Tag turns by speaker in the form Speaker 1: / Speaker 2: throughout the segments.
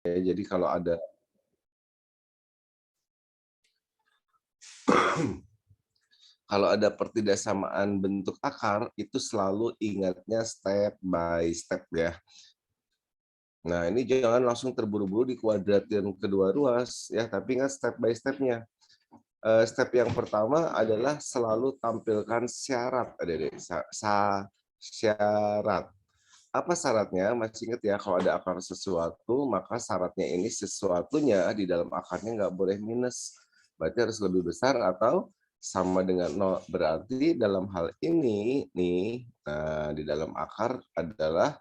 Speaker 1: Ya, jadi kalau ada kalau ada pertidaksamaan bentuk akar, itu selalu ingatnya step by step ya. Nah, ini jangan langsung terburu-buru dikuadratin kedua ruas ya, tapi ingat step by step-nya. Step yang pertama adalah selalu tampilkan syarat, Adik-adik. Syarat. Apa syaratnya? Masih ingat ya, kalau ada akar sesuatu, maka syaratnya ini sesuatunya di dalam akarnya nggak boleh minus. Berarti harus lebih besar atau sama dengan 0. Berarti dalam hal ini, nih, di dalam akar adalah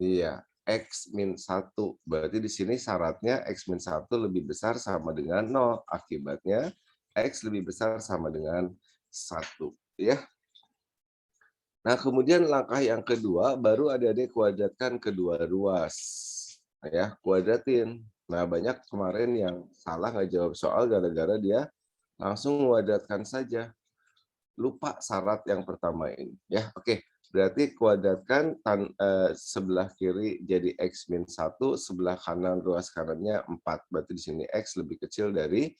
Speaker 1: iya, X min 1. Berarti di sini syaratnya X min 1 lebih besar sama dengan 0. Akibatnya X lebih besar sama dengan 1. Ya. Nah, kemudian langkah yang kedua, baru adik-adik kuadratkan kedua ruas. Ya, kuadratin. Nah, banyak kemarin yang salah nggak jawab soal gara-gara dia langsung kuadratkan saja. Lupa syarat yang pertama ini. Ya, oke. Berarti kuadratkan sebelah kiri jadi X min 1, sebelah kanan ruas kanannya 4. Berarti di sini X lebih kecil dari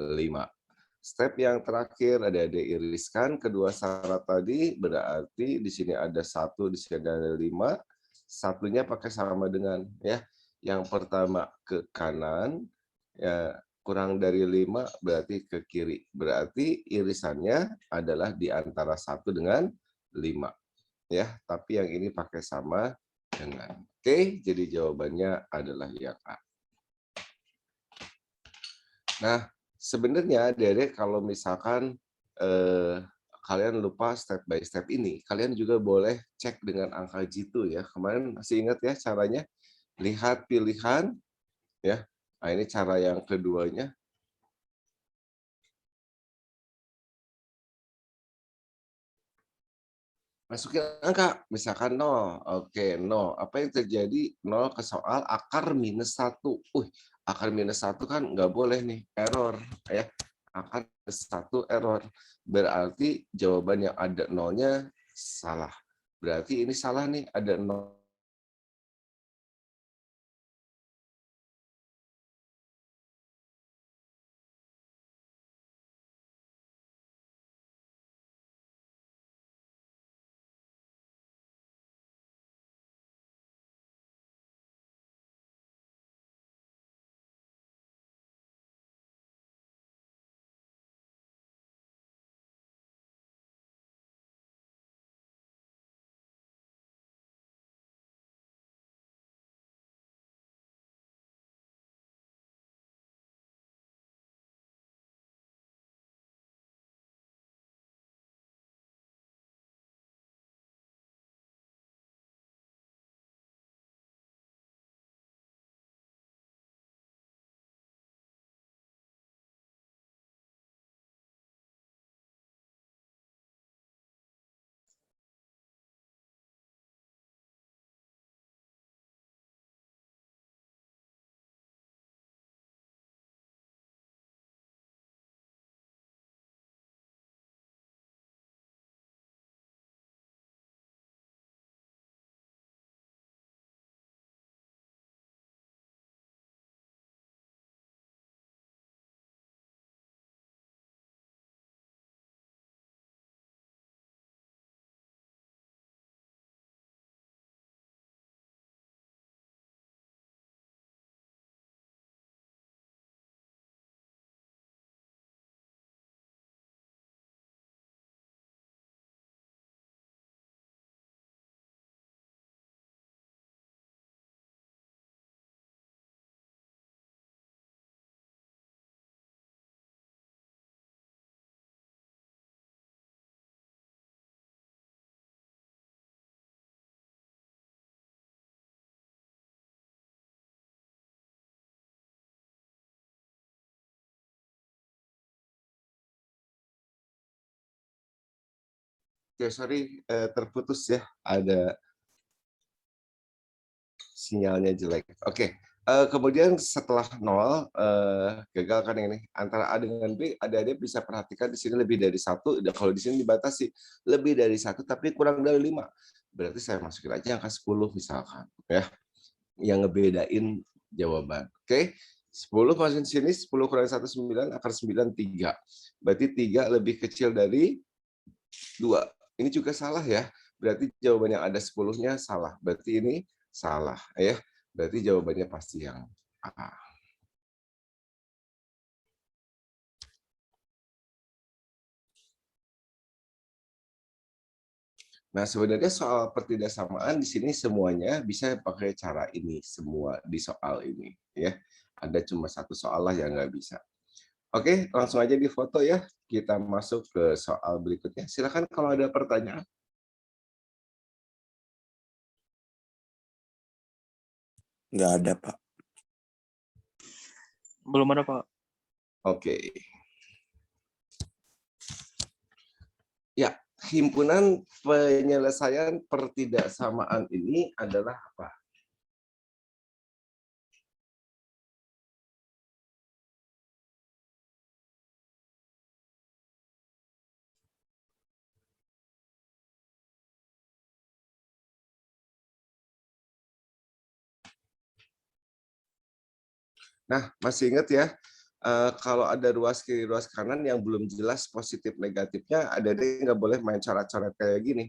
Speaker 1: 5. Step yang terakhir, adik-adik iriskan kedua syarat tadi, berarti di sini ada 1, di sini ada 5. Satunya pakai sama dengan ya. Yang pertama ke kanan, ya kurang dari 5 berarti ke kiri. Berarti irisannya adalah di antara 1 dengan 5. Ya, tapi yang ini pakai sama dengan. Oke, jadi jawabannya adalah yang A. Nah, sebenarnya Dedek kalau misalkan kalian lupa step by step ini, kalian juga boleh cek dengan angka jitu ya. Kemarin masih ingat ya caranya? Lihat pilihan ya. Nah, ini cara yang keduanya. Masukin angka, misalkan 0. Oke, 0. Apa yang terjadi? 0 ke soal akar minus 1. Akar minus 1 kan nggak boleh nih, error. Ya. Akar minus 1 error. Berarti jawaban yang ada 0-nya salah. Berarti ini salah nih, ada 0. Oke, sorry, terputus ya. Ada sinyalnya jelek. Oke, kemudian setelah 0, gagal kan ini, antara A dengan B, adik-adik bisa perhatikan di sini lebih dari 1, kalau di sini dibatasi, lebih dari 1 tapi kurang dari 5. Berarti saya masukin aja angka 10 misalkan, ya. yang ngebedain jawaban. Oke, 10 masuk sini, 10 kurangi 1, 9, akar 9, 3. Berarti 3 lebih kecil dari 2. Ini juga salah ya. Berarti jawaban yang ada 10-nya salah. Berarti ini salah ya. Berarti jawabannya pasti yang A. Nah, sebenarnya soal pertidaksamaan di sini semuanya bisa pakai cara ini semua di soal ini ya. Ada cuma satu soal lah yang nggak bisa. Oke, langsung aja di foto ya. Kita masuk ke soal berikutnya. Silakan kalau ada pertanyaan.
Speaker 2: Nggak ada, Pak.
Speaker 3: Belum ada, Pak.
Speaker 1: Oke. Ya, himpunan penyelesaian pertidaksamaan ini adalah apa? Nah, masih ingat ya, kalau ada ruas kiri, ruas kanan yang belum jelas positif negatifnya, Adik-adik nggak boleh main coret-coret kayak gini.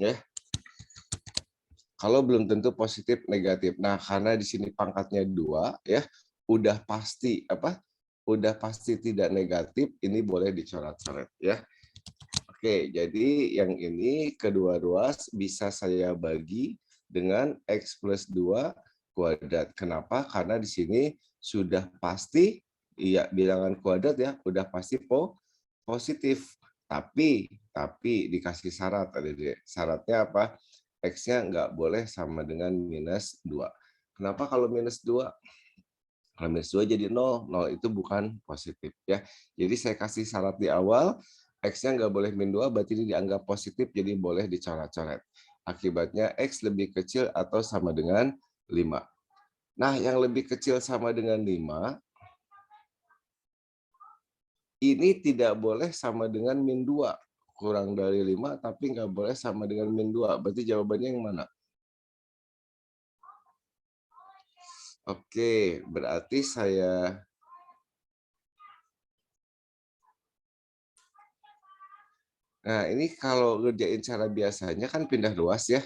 Speaker 1: Ya. Kalau belum tentu positif negatif. Nah, karena di sini pangkatnya 2 ya, udah pasti apa? Udah pasti tidak negatif, ini boleh dicoret-coret ya. Oke, jadi yang ini kedua ruas bisa saya bagi dengan X plus 2 kuadrat. Kenapa? Karena di sini sudah pasti, iya bilangan kuadrat ya, udah pasti positif. Tapi dikasih syarat. Syaratnya apa? X-nya nggak boleh sama dengan minus 2. Kenapa kalau minus 2? Kalau minus 2 jadi 0. 0 itu bukan positif ya. Jadi saya kasih syarat di awal, X-nya nggak boleh min 2, berarti ini dianggap positif, jadi boleh dicoret-coret. Akibatnya X lebih kecil atau sama dengan 5. Nah, yang lebih kecil sama dengan 5, ini tidak boleh sama dengan min 2. Kurang dari 5, tapi nggak boleh sama dengan min 2. Berarti jawabannya yang mana? Oke, berarti saya... Nah, ini kalau ngerjain cara biasanya kan pindah ruas ya.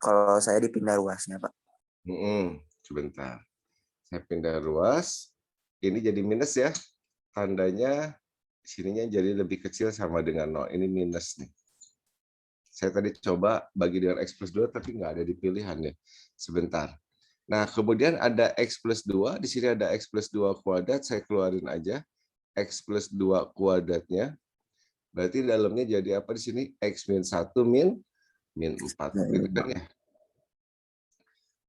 Speaker 2: Kalau saya dipindah ruasnya, Pak.
Speaker 1: Sebentar. Saya pindah ruas. Ini jadi minus ya. Tandanya sininya jadi lebih kecil sama dengan 0. Ini minus nih. Saya tadi coba bagi dengan X plus 2, tapi nggak ada di pilihan ya. Sebentar. Nah, kemudian ada X plus 2. Di sini ada X plus 2 kuadrat. Saya keluarin aja. X plus 2 kuadratnya. Berarti dalamnya jadi apa di sini? X min 1 min 4. Gitu kan ya?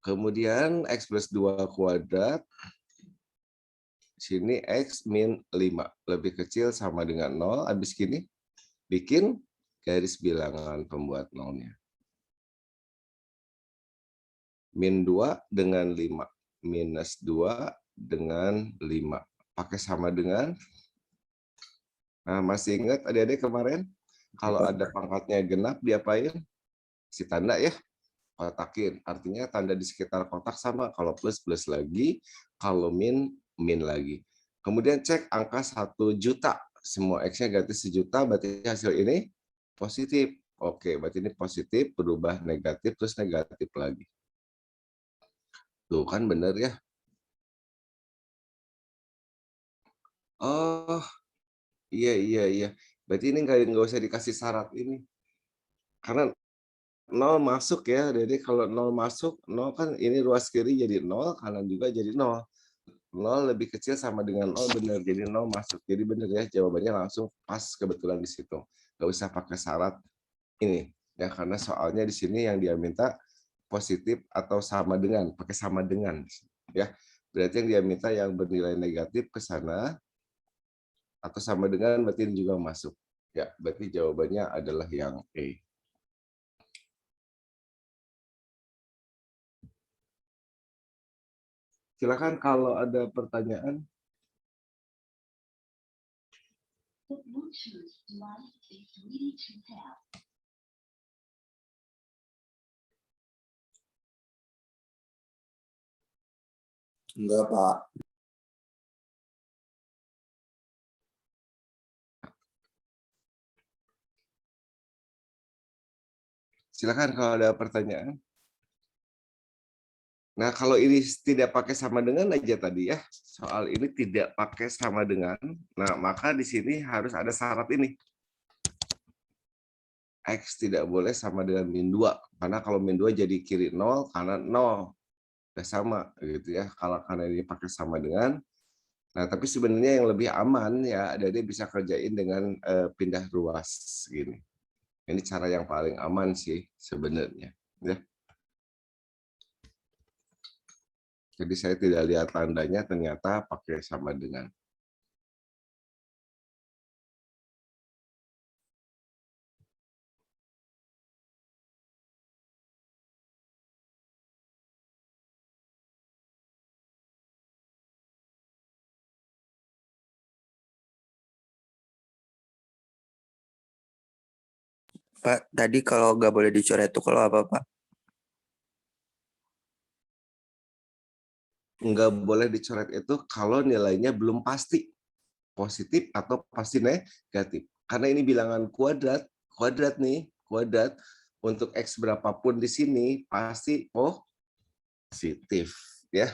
Speaker 1: Kemudian X plus 2 kuadrat, sini X min 5, lebih kecil sama dengan 0, habis gini, bikin garis bilangan pembuat nolnya. Min 2 dengan 5, minus 2 dengan 5. Pakai sama dengan, nah masih ingat adik-adik kemarin, kalau ada pangkatnya genap, diapain? Si tanda ya. Kotakin, artinya tanda di sekitar kotak sama, kalau plus plus lagi, kalau min min lagi. Kemudian cek angka 1 juta, semua X-nya ganti 1.000.000, berarti hasil ini positif. Oke, berarti ini positif, berubah negatif, terus negatif lagi. Tuh kan bener ya. Oh, iya. Berarti ini nggak usah dikasih syarat ini. Karena 0 masuk ya, jadi kalau 0 masuk, 0 kan ini ruas kiri jadi 0, kanan juga jadi 0. 0 lebih kecil sama dengan 0, benar. Jadi 0 masuk. Jadi benar ya, jawabannya langsung pas kebetulan di situ. Nggak usah pakai syarat ini. Ya, karena soalnya di sini yang dia minta positif atau sama dengan, pakai sama dengan. Ya, berarti yang dia minta yang bernilai negatif ke sana, atau sama dengan berarti ini juga masuk. Ya, berarti jawabannya adalah yang E. Silakan kalau ada pertanyaan.
Speaker 2: Enggak, Pak.
Speaker 1: Silakan kalau ada pertanyaan. Nah, kalau ini tidak pakai sama dengan aja tadi ya, soal ini tidak pakai sama dengan, nah maka di sini harus ada syarat ini. X tidak boleh sama dengan min 2, karena kalau min 2 jadi kiri 0, kanan 0. Udah sama gitu ya, kalau karena ini pakai sama dengan. Nah, tapi sebenarnya yang lebih aman ya, dia bisa kerjain dengan pindah ruas gini. Ini cara yang paling aman sih sebenarnya. Ya. Jadi saya tidak lihat tandanya, ternyata pakai sama dengan.
Speaker 2: Pak, tadi kalau nggak boleh dicoret itu kalau apa, Pak?
Speaker 1: Nggak boleh dicoret itu kalau nilainya belum pasti positif atau pasti negatif. Karena ini bilangan kuadrat, kuadrat untuk X berapapun di sini pasti positif ya.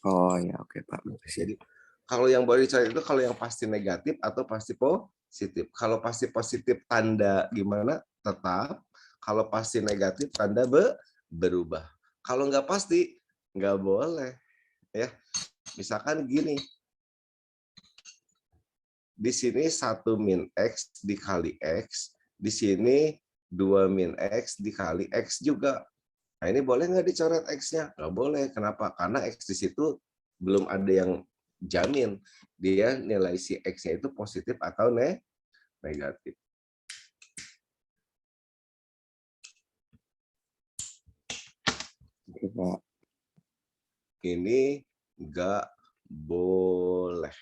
Speaker 2: Oh ya, oke, Pak.
Speaker 1: Jadi kalau yang boleh dicoret itu kalau yang pasti negatif atau pasti positif. Kalau pasti positif tanda gimana? Tetap. Kalau pasti negatif tanda berubah. Kalau nggak pasti nggak boleh ya. Misalkan gini, di sini 1 min X dikali X, di sini 2 min X dikali X juga. Nah, ini boleh nggak dicoret X-nya? Nggak boleh. Kenapa? Karena X di situ belum ada yang jamin dia nilai si X-nya itu positif atau negatif.
Speaker 2: Oke, Pak.
Speaker 1: Ini nggak boleh.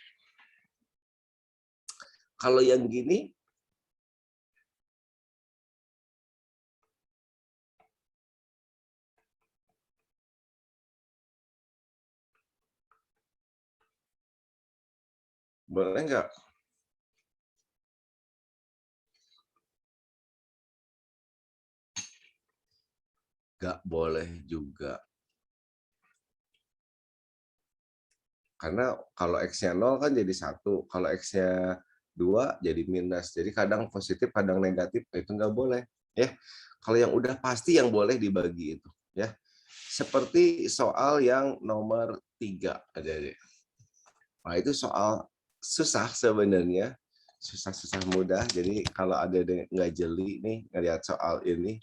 Speaker 1: Kalau yang gini, boleh nggak? Nggak boleh juga. Karena kalau X-nya 0 kan jadi 1. Kalau X-nya 2 jadi minus. Jadi kadang positif, kadang negatif. Itu nggak boleh. Ya. Kalau yang udah pasti yang boleh dibagi itu. Ya. Seperti soal yang nomor 3. Nah, itu soal susah sebenarnya. Susah-susah mudah. Jadi kalau ada yang nggak jeli nih, ngelihat soal ini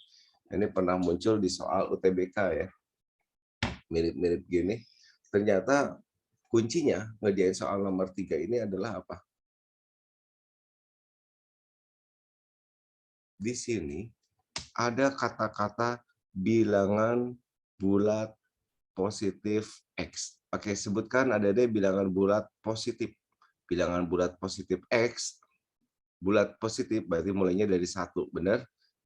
Speaker 1: pernah muncul di soal UTBK ya. Mirip-mirip gini. Ternyata kuncinya ngerjain soal nomor 3 ini adalah apa? Di sini ada kata-kata bilangan bulat positif X. Oke, sebutkan ada deh bilangan bulat positif. Bilangan bulat positif X, bulat positif berarti mulainya dari 1, benar?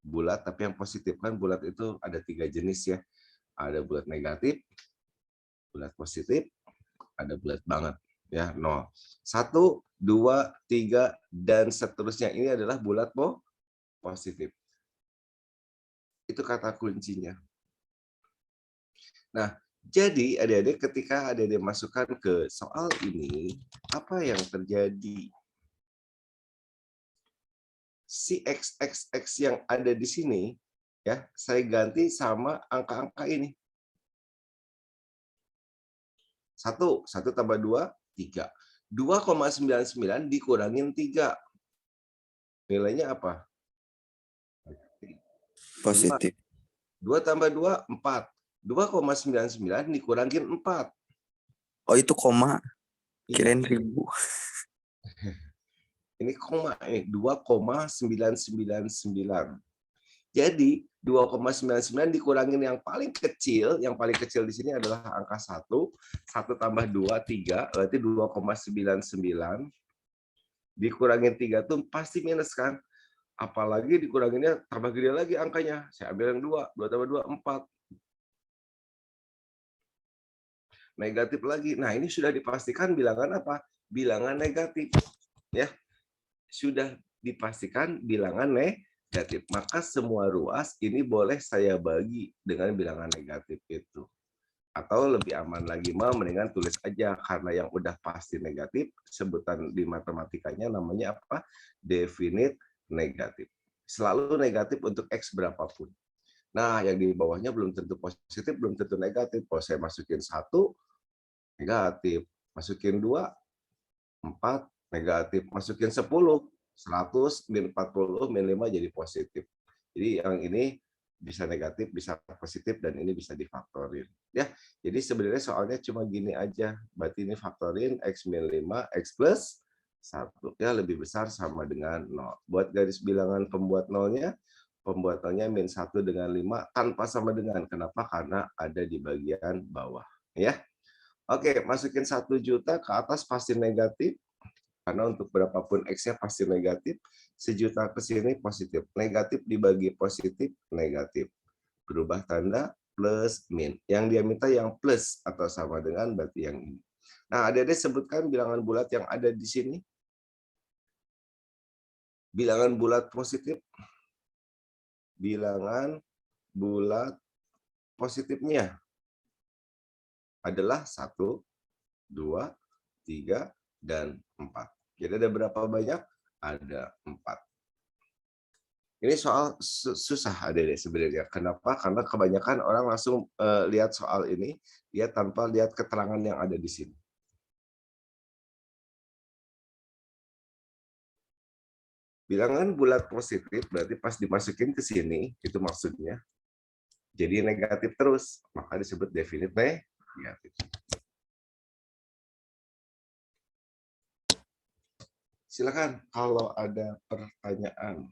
Speaker 1: Bulat, tapi yang positif kan bulat itu ada 3 jenis ya. Ada bulat negatif, bulat positif, ada bulat banget ya 0. 1, 2, 3 dan seterusnya ini adalah bulat positif. Itu kata kuncinya. Nah, jadi adik-adik ketika adik-adik masukkan ke soal ini, apa yang terjadi? Si XXX yang ada di sini ya, saya ganti sama angka-angka ini. 1 tambah 2, 3. 2,99 dikurangin 3. Nilainya apa?
Speaker 2: Positif.
Speaker 1: 2 tambah 2, 4. 2,99 dikurangin 4.
Speaker 2: Oh, itu koma.
Speaker 1: Iya.
Speaker 2: Kirain ribu.
Speaker 1: Ini koma, 2,999. Jadi 2,99 dikurangin yang paling kecil di sini adalah angka 1, 1 tambah 2, 3, berarti 2,99. Dikurangin 3 tuh pasti minus kan? Apalagi dikuranginnya tambah gede lagi angkanya. Saya ambil yang 2, 2 tambah 2, 4. Negatif lagi. Nah, ini sudah dipastikan bilangan apa? Bilangan negatif. Ya, sudah dipastikan bilangan negatif. Maka semua ruas ini boleh saya bagi dengan bilangan negatif itu. Atau lebih aman lagi, mendingan tulis aja karena yang udah pasti negatif, sebutan di matematikanya namanya apa? Definite negatif. Selalu negatif untuk X berapapun. Nah, yang di bawahnya belum tentu positif, belum tentu negatif. Kalau saya masukin 1, negatif. Masukin 2, 4, negatif. Masukin 10, 100, min 40, min 5 jadi positif. Jadi yang ini bisa negatif, bisa positif, dan ini bisa difaktorin. Ya, jadi sebenarnya soalnya cuma gini aja. Berarti ini faktorin X min 5, X plus 1. Ya, lebih besar sama dengan 0. Buat garis bilangan pembuat nolnya, pembuatannya min 1 dengan 5 tanpa sama dengan. Kenapa? Karena ada di bagian bawah. Ya. Oke, masukin 1 juta ke atas pasti negatif. Karena untuk berapapun X-nya pasti negatif, 1.000.000 ke sini positif. Negatif dibagi positif, negatif. Berubah tanda plus min. Yang dia minta yang plus atau sama dengan berarti yang ini. Nah, Adik-adik sebutkan bilangan bulat yang ada di sini. Bilangan bulat positif. Bilangan bulat positifnya adalah 1, 2, 3, dan 4. Jadi ada berapa banyak? Ada 4. Ini soal susah Adik-adik sebenarnya. Kenapa? Karena kebanyakan orang langsung lihat soal ini, dia tanpa lihat keterangan yang ada di sini. Bilangan bulat positif berarti pas dimasukin ke sini, itu maksudnya jadi negatif terus, maka disebut definite negatif. Silakan kalau ada pertanyaan.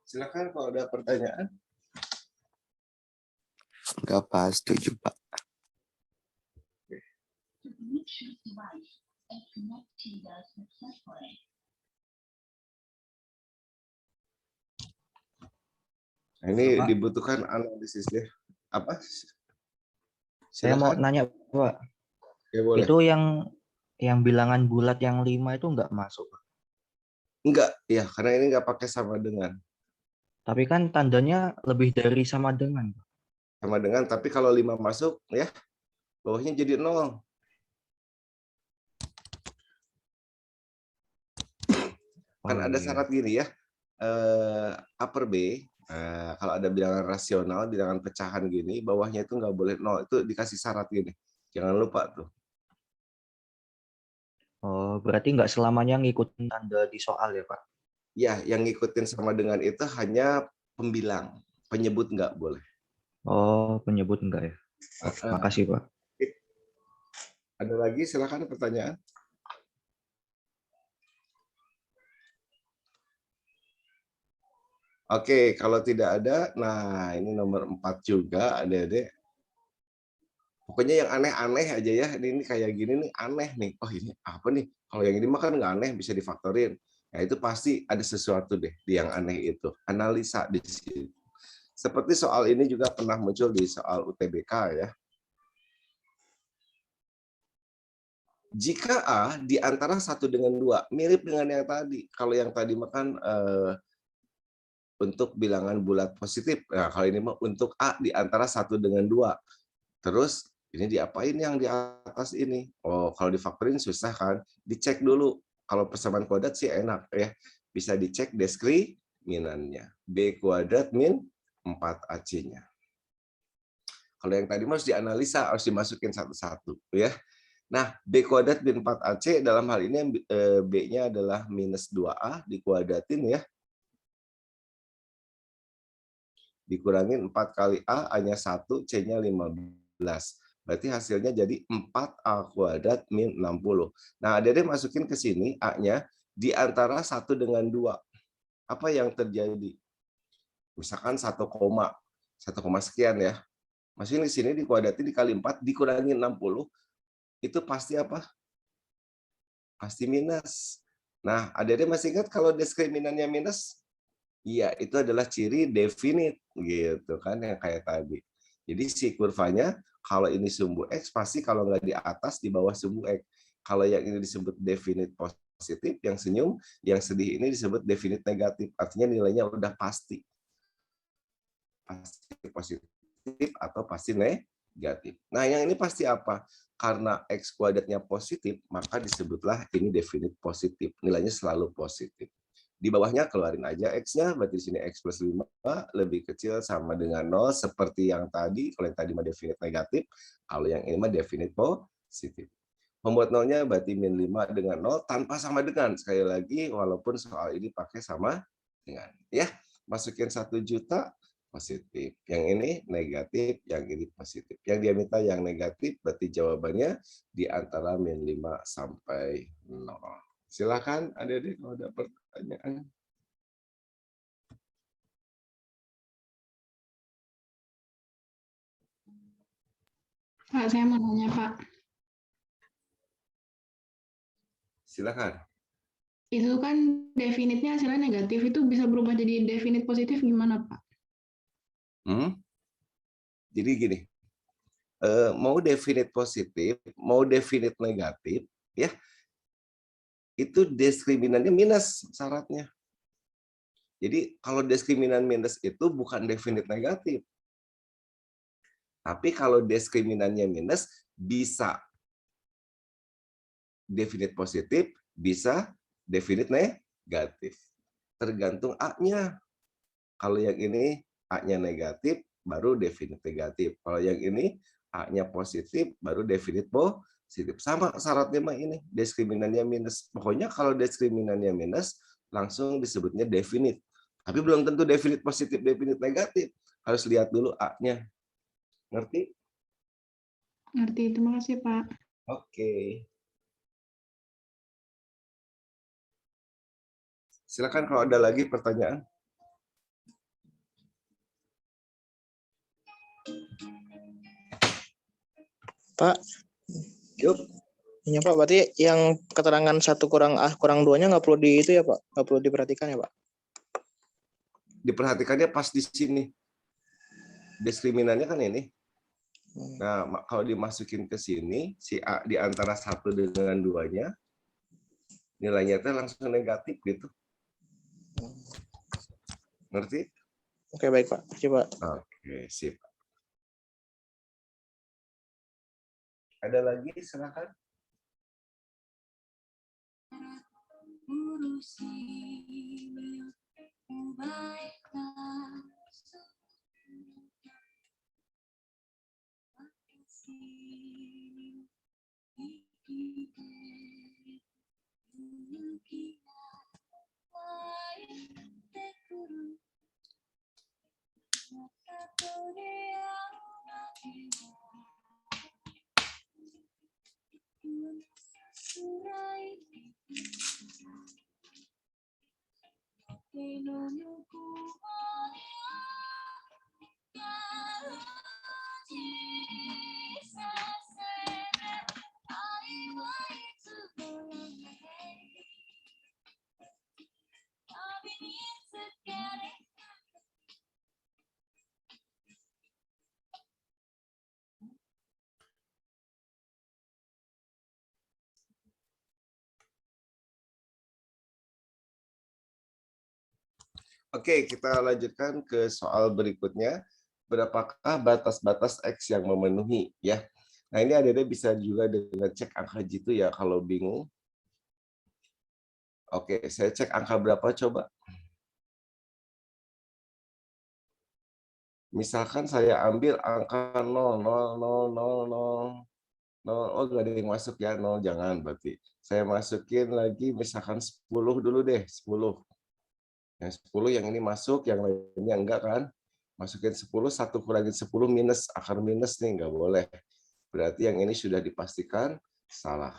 Speaker 1: Silakan kalau ada pertanyaan.
Speaker 2: Enggak pas, setuju Pak.
Speaker 1: Nah, ini
Speaker 3: Pak,
Speaker 1: dibutuhkan analisis deh. Apa?
Speaker 3: saya mau
Speaker 1: Silakan.
Speaker 3: nanya Pak,
Speaker 1: Ya boleh.
Speaker 3: itu yang bilangan bulat yang 5 itu nggak masuk, Pak.
Speaker 1: Enggak, ya karena ini enggak pakai sama dengan.
Speaker 3: Tapi kan tandanya lebih dari sama dengan, Pak.
Speaker 1: Sama dengan, tapi kalau 5 masuk, ya bawahnya jadi 0. Kan ada
Speaker 3: iya.
Speaker 1: syarat gini ya, upper B, kalau ada bilangan rasional, bilangan pecahan gini, bawahnya itu nggak boleh 0, itu dikasih syarat gini. Jangan lupa tuh.
Speaker 3: Oh, berarti nggak selamanya ngikutin tanda di soal ya, Pak?
Speaker 1: Ya, yang ngikutin sama dengan itu hanya pembilang, penyebut nggak boleh.
Speaker 3: Oh, penyebut enggak ya? Oke, makasih, Pak.
Speaker 1: Ada lagi, silakan pertanyaan. Oke, kalau tidak ada, nah ini nomor 4 juga, Adik-adik. Pokoknya yang aneh-aneh aja ya, ini kayak gini nih, aneh nih. Oh ini apa nih? Kalau yang ini mah kan nggak aneh, bisa difaktorin. Nah itu pasti ada sesuatu deh di yang aneh itu. Analisa di sini. Seperti soal ini juga pernah muncul di soal UTBK ya. Jika A di antara 1 dengan 2, mirip dengan yang tadi. Kalau yang tadi makan untuk bilangan bulat positif. Nah, kalau ini mah untuk A di antara 1 dengan 2. Terus ini diapain yang di atas ini? Oh, kalau difaktorin susah kan? Dicek dulu. Kalau persamaan kuadrat sih enak ya. Bisa dicek diskriminannya. B kuadrat min 4AC-nya. Kalau yang tadi harus dianalisa, harus dimasukin satu-satu ya. Nah, B kuadrat min 4AC dalam hal ini B-nya adalah minus 2A dikuadratin ya. Dikurangin 4 kali A, A-nya 1, C-nya 15. Berarti hasilnya jadi 4A kuadrat min 60. Nah, adik-adik masukin ke sini A-nya di antara 1 dengan 2. Apa yang terjadi? Misalkan 1, 1, sekian ya. Masukin di sini dikuadratin dikali 4, dikurangi 60. Itu pasti apa? Pasti minus. Nah, adik-adik masih ingat kalau diskriminannya minus? Iya, itu adalah ciri definite gitu kan yang kayak tadi. Jadi si kurvanya kalau ini sumbu X pasti kalau nggak di atas di bawah sumbu X. Kalau yang ini disebut definite positif, yang senyum, yang sedih ini disebut definite negatif. Artinya nilainya udah pasti. Pasti positif atau pasti negatif. Nah, yang ini pasti apa? Karena X kuadratnya positif, maka disebutlah ini definite positif. Nilainya selalu positif. Di bawahnya keluarin aja X-nya, berarti di sini X plus 5 lebih kecil sama dengan 0, seperti yang tadi. Kalau yang tadi mah definite negatif, kalau yang ini mah definite positif. Membuat nolnya berarti min 5 dengan 0 tanpa sama dengan. Sekali lagi, walaupun soal ini pakai sama dengan. Ya, masukin 1 juta, positif. Yang ini negatif, yang ini positif. Yang dia minta yang negatif, berarti jawabannya di antara min 5 sampai 0. Silakan adik-adik kalau ada pertanyaan.
Speaker 4: Pak, saya mau nanya, Pak.
Speaker 1: Silakan.
Speaker 4: Itu kan definitnya hasilnya negatif, itu bisa berubah jadi definite positif gimana, Pak?
Speaker 1: Jadi gini, mau definite positif, mau definite negatif, ya itu diskriminannya minus syaratnya. Jadi kalau diskriminan minus itu bukan definite negatif. Tapi kalau diskriminannya minus bisa definite positif, bisa definite negatif. Tergantung A-nya. Kalau yang ini A-nya negatif, baru definite negatif. Kalau yang ini A-nya positif, baru definite positif. Sama syaratnya mah ini, diskriminannya minus. Pokoknya kalau diskriminannya minus, langsung disebutnya definite. Tapi belum tentu definite positif, definite negatif. Harus lihat dulu A-nya. Ngerti?
Speaker 4: Ngerti, terima kasih, Pak.
Speaker 1: Oke. Silakan kalau ada lagi pertanyaan.
Speaker 5: Pak,
Speaker 1: Yuk.
Speaker 5: ini Pak, berarti yang keterangan 1 kurang A kurang 2-nya nggak perlu di itu ya Pak? Nggak perlu diperhatikan ya Pak?
Speaker 1: Diperhatikannya pas di sini. Diskriminannya kan ini. Nah, kalau dimasukin ke sini, si A di antara 1 dengan 2-nya, nilainya itu langsung negatif gitu. Ngerti?
Speaker 5: Oke, baik Pak. Coba.
Speaker 1: Oke, sip. Ada lagi, silakan. Oke, kita lanjutkan ke soal berikutnya. Berapakah batas-batas X yang memenuhi? Ya. Nah, ini adik-adik bisa juga dengan cek angka jitu ya kalau bingung. Oke, saya cek angka berapa coba. Misalkan saya ambil angka 0, 0, 0, 0, 0. 0, oh nggak ada yang masuk ya, 0 jangan berarti. Saya masukin lagi misalkan 10 dulu deh, 10. Yang 10 yang ini masuk, yang lainnya enggak kan. Masukin 10, 1 kurangin 10 minus, akar minus nih, nggak boleh. Berarti yang ini sudah dipastikan salah.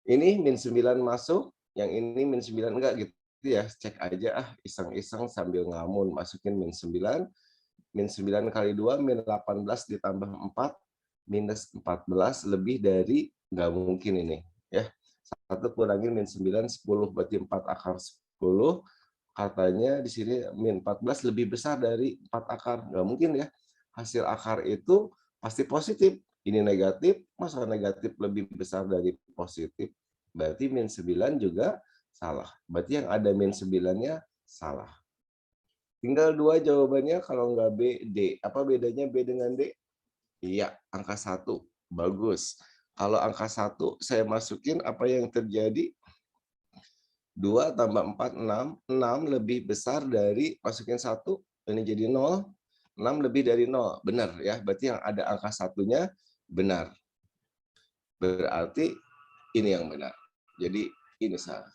Speaker 1: Ini min 9 masuk, yang ini min 9 enggak gitu ya. Cek aja iseng-iseng sambil ngamun. Masukin min 9. Min 9 kali 2, min 18 ditambah 4, minus 14 lebih dari, nggak mungkin ini. Ya. 1 kurangin min 9, 10, berarti 4 akar 10. Katanya di sini min 14 lebih besar dari 4 akar. Nggak mungkin ya. Hasil akar itu pasti positif. Ini negatif, masa negatif lebih besar dari positif? Berarti min 9 juga salah. Berarti yang ada min 9-nya salah. Tinggal 2 jawabannya, kalau nggak B, D. Apa bedanya B dengan D? Iya, angka 1. Bagus. Kalau angka 1 saya masukin, apa yang terjadi? 2 tambah 4, 6. 6 lebih besar dari, masukin 1, ini jadi 0. 6 lebih dari 0. Benar ya, berarti yang ada angka 1-nya benar. Berarti ini yang benar. Jadi ini salah.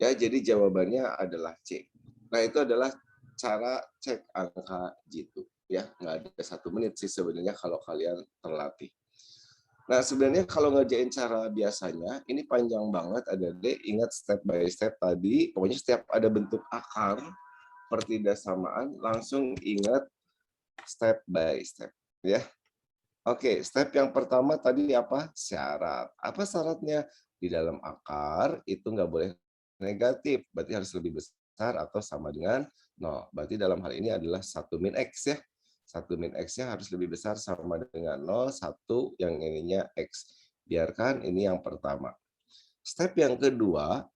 Speaker 1: Ya, jadi jawabannya adalah C. Nah, itu adalah cara cek angka jitu. Ya, nggak ada 1 menit sih sebenarnya kalau kalian terlatih. Nah, sebenarnya kalau ngerjain cara biasanya, ini panjang banget, adik-adik. Ingat step by step tadi. Pokoknya setiap ada bentuk akar pertidaksamaan, langsung ingat step by step. Ya. Oke, step yang pertama tadi apa? Syarat. Apa syaratnya? Di dalam akar itu nggak boleh negatif, berarti harus lebih besar atau sama dengan 0. Berarti dalam hal ini adalah 1 min X ya. 1 min X-nya harus lebih besar sama dengan 0, 1 yang ininya X. Biarkan ini yang pertama. Step yang kedua,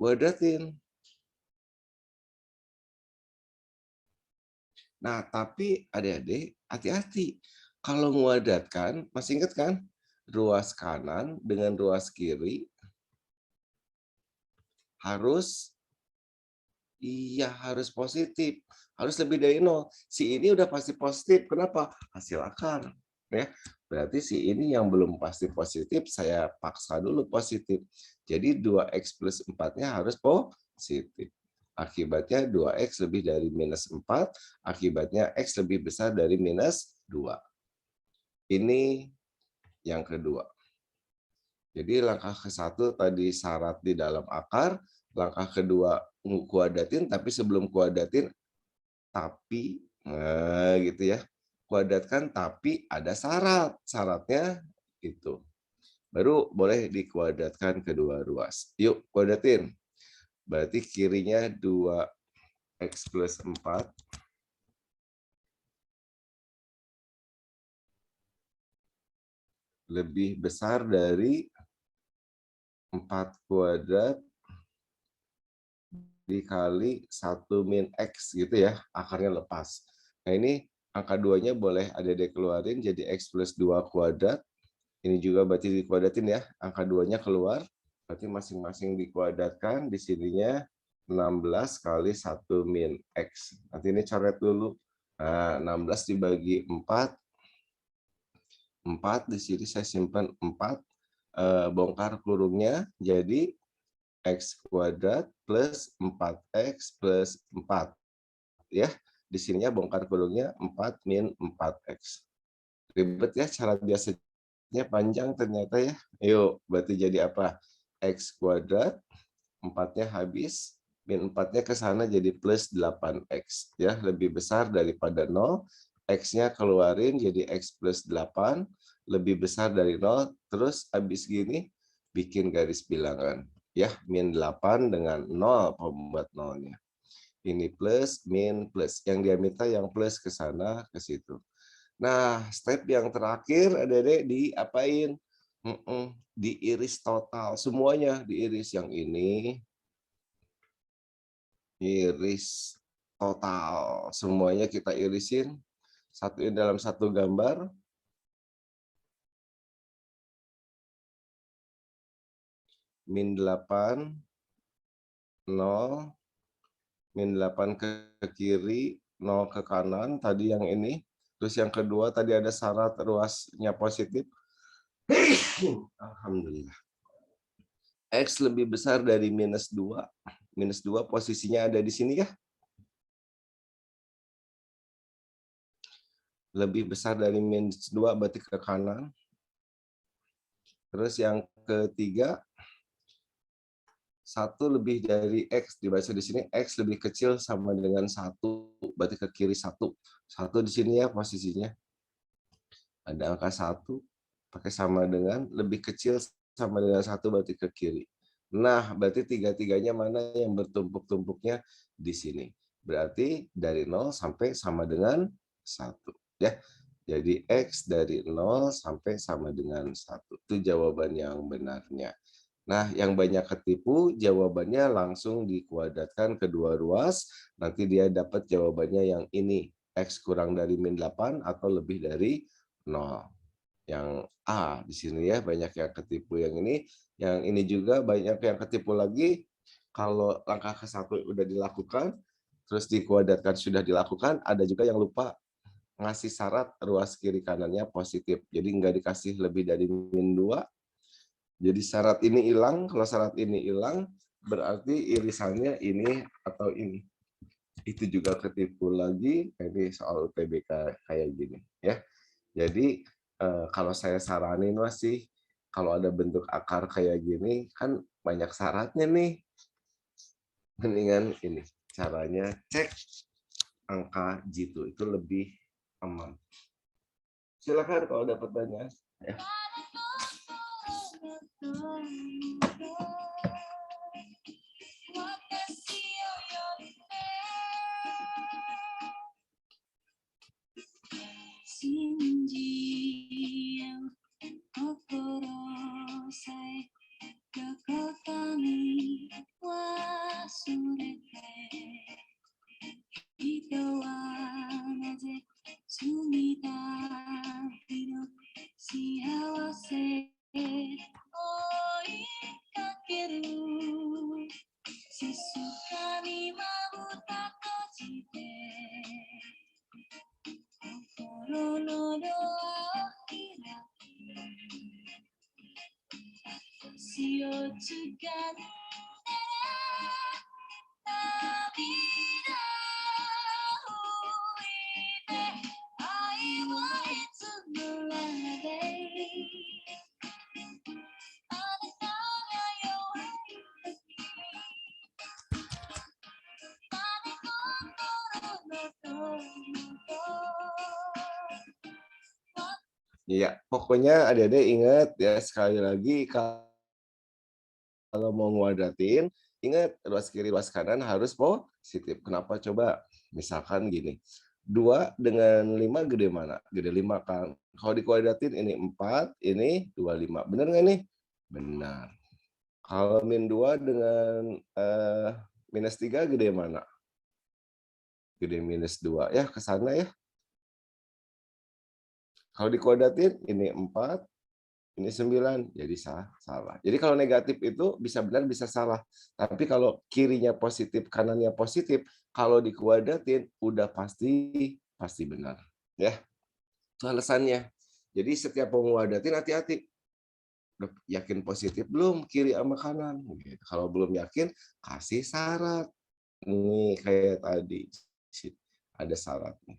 Speaker 1: kuadratin. Nah, tapi adik-adik, hati-hati. Kalau menguadratkan, masih ingat kan? Ruas kanan dengan ruas kiri harus positif. Harus lebih dari 0. Si ini udah pasti positif. Kenapa? Hasil akar. Ya. Berarti si ini yang belum pasti positif, saya paksa dulu positif. Jadi 2X plus 4-nya harus positif. Akibatnya 2X lebih dari minus 4, akibatnya X lebih besar dari minus 2. Ini yang kedua. Jadi langkah ke-1 tadi syarat di dalam akar, langkah kedua kuadratin, tapi sebelum kuadratin, tapi, nah gitu ya. Kuadratkan tapi ada syarat. Syaratnya itu. Baru boleh dikuadratkan kedua ruas. Yuk, kuadratin. Berarti kirinya 2X plus 4. Lebih besar dari 4 kuadrat dikali 1 min X gitu ya. Akarnya lepas. Nah ini angka 2-nya boleh adik-adik keluarin jadi X plus 2 kuadrat. Ini juga berarti dikuadratin ya. Angka 2-nya keluar. Berarti masing-masing dikuadratkan. Di sininya 16 kali 1 min X. Nanti ini coret dulu. Nah, 16 dibagi 4. 4 di sini saya simpan 4. Bongkar kurungnya jadi X kuadrat plus 4X plus 4. Ya, di sininya bongkar kurungnya 4 min 4X. Ribet ya, cara biasanya panjang ternyata ya. Yuk, berarti jadi apa? X kuadrat, 4-nya habis, min 4-nya ke sana jadi plus 8X. Ya, lebih besar daripada 0. X-nya keluarin jadi X plus 8, lebih besar dari 0. Terus habis gini, bikin garis bilangan. Ya, min 8 dengan 0 pembuat 0-nya. Ini plus, min, plus. Yang dia minta yang plus ke sana, ke situ. Nah, step yang terakhir adik-adik diapain? Diiris total, semuanya diiris. Yang ini iris total, semuanya kita irisin, satuin dalam satu gambar. -8, 0, -8 ke kiri, 0 ke kanan, tadi yang ini. Terus yang kedua tadi ada syarat ruasnya positif. Alhamdulillah. X lebih besar dari -2. -2 posisinya ada di sini ya. Lebih besar dari -2 berarti ke kanan. Terus yang ketiga, 1 lebih dari X, dibaca di sini X lebih kecil sama dengan 1, berarti ke kiri 1. 1 di sini ya posisinya. Ada angka 1, pakai sama dengan, lebih kecil sama dengan 1 berarti ke kiri. Nah, berarti tiga-tiganya mana yang bertumpuk-tumpuknya di sini. Berarti dari 0 sampai sama dengan 1. Ya. Jadi X dari 0 sampai sama dengan 1. Itu jawaban yang benarnya. Nah, yang banyak ketipu, jawabannya langsung dikuadratkan kedua ruas. Nanti dia dapat jawabannya yang ini. X kurang dari -8 atau lebih dari 0. Yang A di sini ya, banyak yang ketipu yang ini. Yang ini juga banyak yang ketipu lagi. Kalau langkah ke-1 udah dilakukan, terus dikuadratkan sudah dilakukan, ada juga yang lupa ngasih syarat ruas kiri kanannya positif. Jadi nggak dikasih lebih dari -2. Jadi syarat ini hilang, kalau syarat ini hilang, berarti irisannya ini atau ini. Itu juga ketipu lagi, ini soal UTBK kayak gini. Ya. Jadi kalau saya saranin masih, kalau ada bentuk akar kayak gini, kan banyak syaratnya nih. Mendingan ini, caranya cek angka jitu, itu lebih aman. Silakan kalau ada pertanyaan. Ya. Iya, pokoknya adik-adik ingat ya, sekali lagi kalau mau nguadratin, ingat ruas kiri ruas kanan harus positif. Kenapa coba? Misalkan gini, 2 dengan 5 gede mana? Gede 5 kan. Kalau dikuadratin ini 4, ini 25. Benar nggak nih? Benar. Kalau -2 dengan -3 gede mana? Gede -2 ya, ke sana ya. Kalau dikuadratin ini 4, ini 9, jadi salah. Jadi kalau negatif itu bisa benar, bisa salah. Tapi kalau kirinya positif, kanannya positif, kalau dikuadratin udah pasti benar. Ya, itu alasannya. Jadi setiap mau nguadratin hati-hati. Yakin positif belum kiri sama kanan? Gitu. Kalau belum yakin, kasih syarat. Nih kayak tadi ada syaratnya.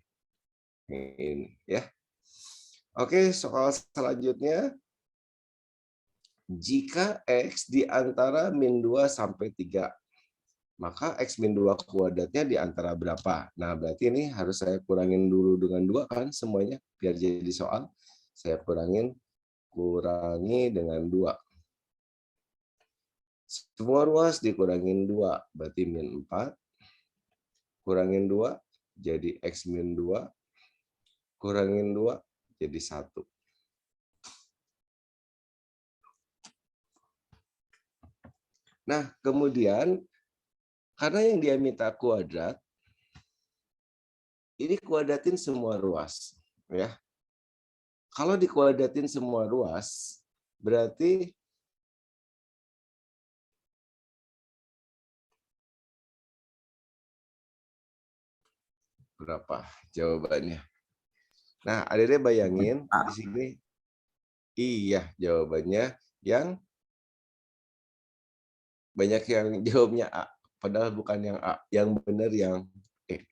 Speaker 1: Ini ya. Oke, soal selanjutnya. Jika X di antara -2 sampai 3, maka X-2 kuadratnya di antara berapa? Nah, berarti ini harus saya kurangin dulu dengan 2 kan semuanya, biar jadi soal. Saya kurangi dengan 2. Semua ruas dikurangin 2, berarti -4. Kurangin 2, jadi X-2. Kurangin 2, jadi 1. Nah, kemudian karena yang dia minta kuadrat, ini kuadratin semua ruas, ya. Kalau dikuadratin semua ruas, berarti berapa jawabannya? Nah, adik-adik bayangin di sini, iya jawabannya yang banyak yang jawabnya A, padahal bukan yang A, yang benar yang E.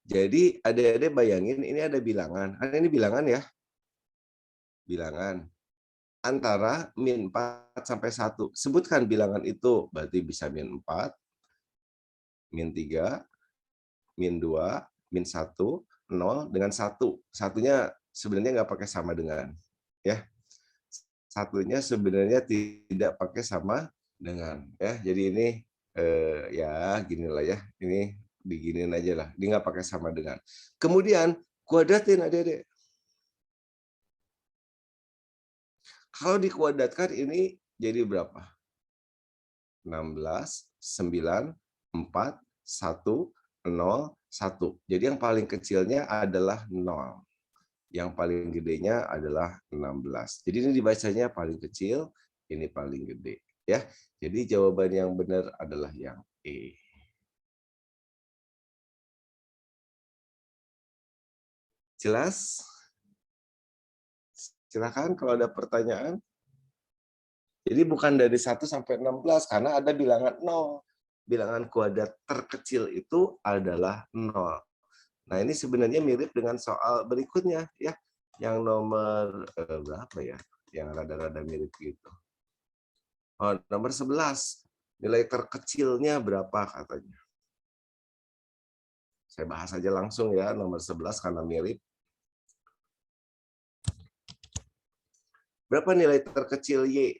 Speaker 1: Jadi adik-adik bayangin ini ada bilangan, ini bilangan ya, bilangan antara min 4 sampai 1. Sebutkan bilangan itu, berarti bisa min 4, min 3, min 2, min 1, 0, dengan 1. Satunya sebenarnya nggak pakai sama dengan. Ya. Satunya sebenarnya tidak pakai sama dengan. Ya. Jadi ini ya ginilah ya. Ini diginin aja lah. Dia nggak pakai sama dengan. Kemudian kuadratin adik-adik. Kalau dikuadratkan ini jadi berapa? 16, 9, 4, 1, 0, 1. Jadi yang paling kecilnya adalah 0. Yang paling gedenya adalah 16. Jadi ini dibacanya paling kecil, ini paling gede. Ya. Jadi jawaban yang benar adalah yang E. Jelas? Silakan kalau ada pertanyaan. Jadi bukan dari 1 sampai 16 karena ada bilangan 0. Bilangan kuadrat terkecil itu adalah 0. Nah, ini sebenarnya mirip dengan soal berikutnya ya. Yang nomor berapa ya? Yang rada-rada mirip gitu. Oh, nomor 11. Nilai terkecilnya berapa katanya? Saya bahas aja langsung ya nomor 11 karena mirip. Berapa nilai terkecil Y?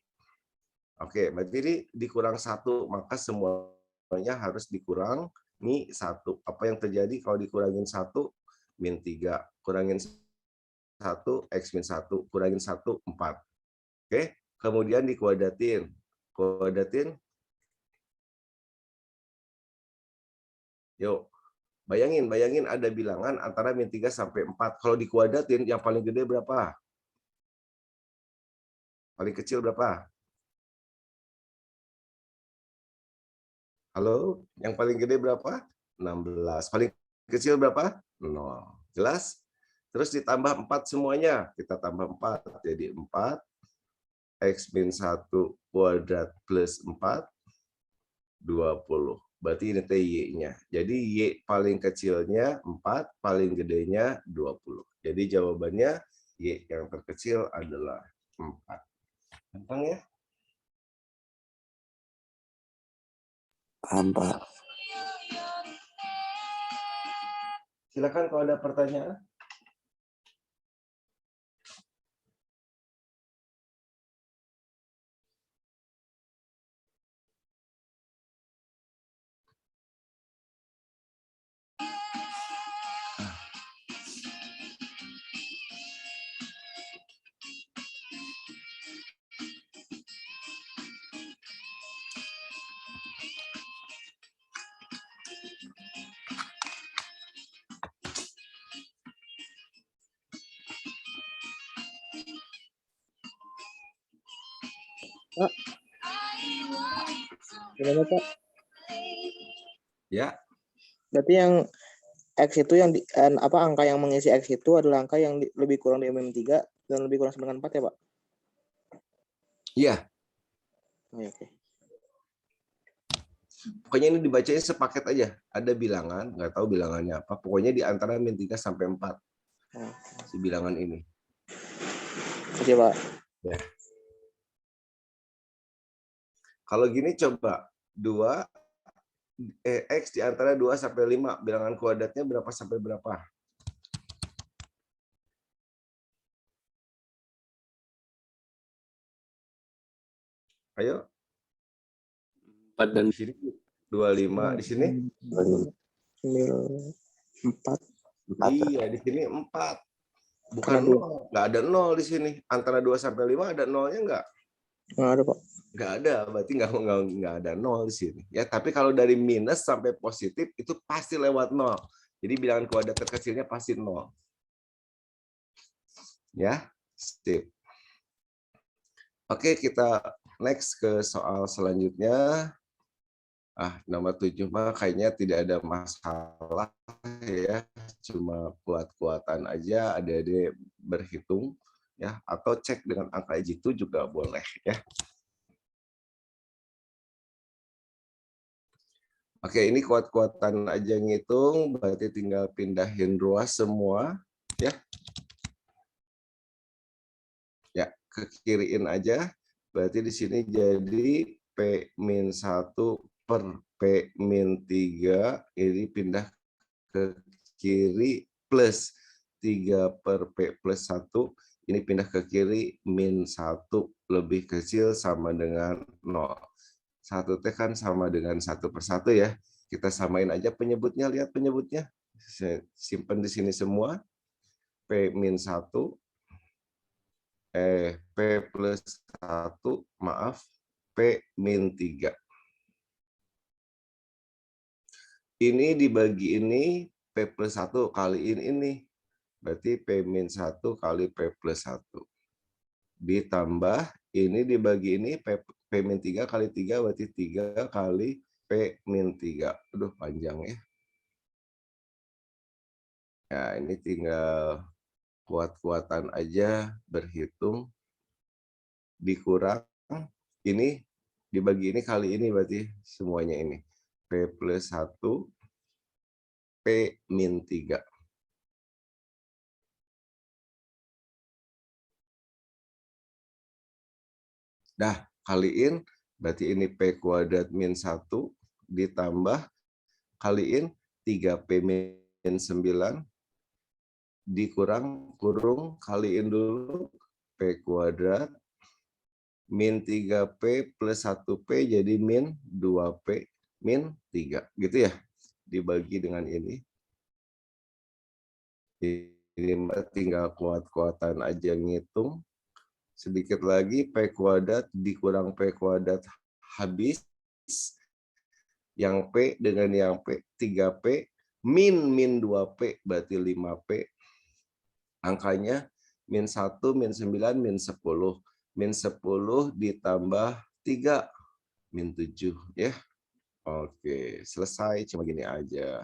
Speaker 1: Oke, berarti ini dikurang 1, maka semuanya harus dikurangi 1. Apa yang terjadi kalau dikurangin 1? Min 3. Kurangin 1, X min 1. Kurangin 1, 4. Oke, kemudian dikuadratin. Kuadratin. Yuk, bayangin ada bilangan antara min 3 sampai 4. Kalau dikuadratin, yang paling gede berapa? Paling kecil berapa? Halo, yang paling gede berapa? 16. Paling kecil berapa? 0. Jelas? Terus ditambah 4 semuanya. Kita tambah 4. Jadi 4. X min 1 kuadrat plus 4. 20. Berarti ini Y-nya. Jadi Y paling kecilnya 4, paling gedenya 20. Jadi jawabannya Y yang terkecil adalah 4. Gampang ya?
Speaker 2: Paham, Pak.
Speaker 1: Silakan kalau ada pertanyaan.
Speaker 5: Pak, gimana Pak?
Speaker 1: Ya,
Speaker 5: Berarti yang X itu yang angka yang mengisi X itu adalah angka yang lebih kurang dari min 3 dan lebih kurang sama dengan 4 ya, Pak?
Speaker 1: iya.
Speaker 5: Oke.
Speaker 1: Pokoknya ini dibacanya sepaket aja. Ada bilangan, nggak tahu bilangannya apa. Pokoknya di antara min 3 sampai 4. Si bilangan ini.
Speaker 5: Oke, Pak.
Speaker 1: Ya. Kalau gini coba 2 X di antara 2 sampai 5, bilangan kuadratnya berapa sampai berapa? Ayo.
Speaker 6: 4 dan
Speaker 1: Di sini 25, di sini
Speaker 5: 4.
Speaker 1: iya, di sini 4. Bukan
Speaker 5: Karena
Speaker 1: 0, nggak ada 0 di sini. Antara 2 sampai 5 ada 0-nya nggak?
Speaker 5: nggak ada, Pak.
Speaker 1: Nggak ada, berarti nggak ada 0 di sini. Ya, tapi kalau dari minus sampai positif itu pasti lewat 0. Jadi bilangan kuadrat terkecilnya pasti 0. Ya, sip. Oke, kita next ke soal selanjutnya. Nomor 7 mah kayaknya tidak ada masalah ya, cuma kuat-kuatan aja, adik-adik berhitung ya, atau cek dengan angka jitu juga boleh ya. Oke, ini kuat-kuatan aja ngitung, berarti tinggal pindahin ruas semua ya. Ya, ke kiriin aja, berarti di sini jadi P-1 per P-3 ini pindah ke kiri plus 3 per P plus 1 ini pindah ke kiri min 1 lebih kecil sama dengan 0. 1 T kan sama dengan 1 per 1 ya. Kita samain aja penyebutnya, lihat penyebutnya. Saya simpan di sini semua. P min 1 P plus 1, maaf, P min 3. Ini dibagi ini, P plus 1 kaliin ini. Berarti P min 1 kali P plus 1. Ditambah, ini dibagi ini, P min 3 kali 3, berarti 3 kali P min 3. Aduh, panjang ya. Ya, ini tinggal kuat-kuatan aja, berhitung. Dikurang, ini dibagi ini kali ini, berarti semuanya ini. P plus 1, P min 3. Dah, kaliin, berarti ini P kuadrat min 1, ditambah, kaliin 3P min 9, dikurang, kurung, kaliin dulu, P kuadrat, min 3P plus 1P, jadi min 2P, min 3. Gitu ya, dibagi dengan ini. Ini tinggal kuat-kuatan aja ngitung. Sedikit lagi, P kuadrat dikurang P kuadrat habis. Yang P dengan yang P, 3P, min 2P, berarti 5P. Angkanya min 1, min 9, min 10. Min 10 ditambah 3, min 7. Ya. Oke, selesai. Cuma gini aja.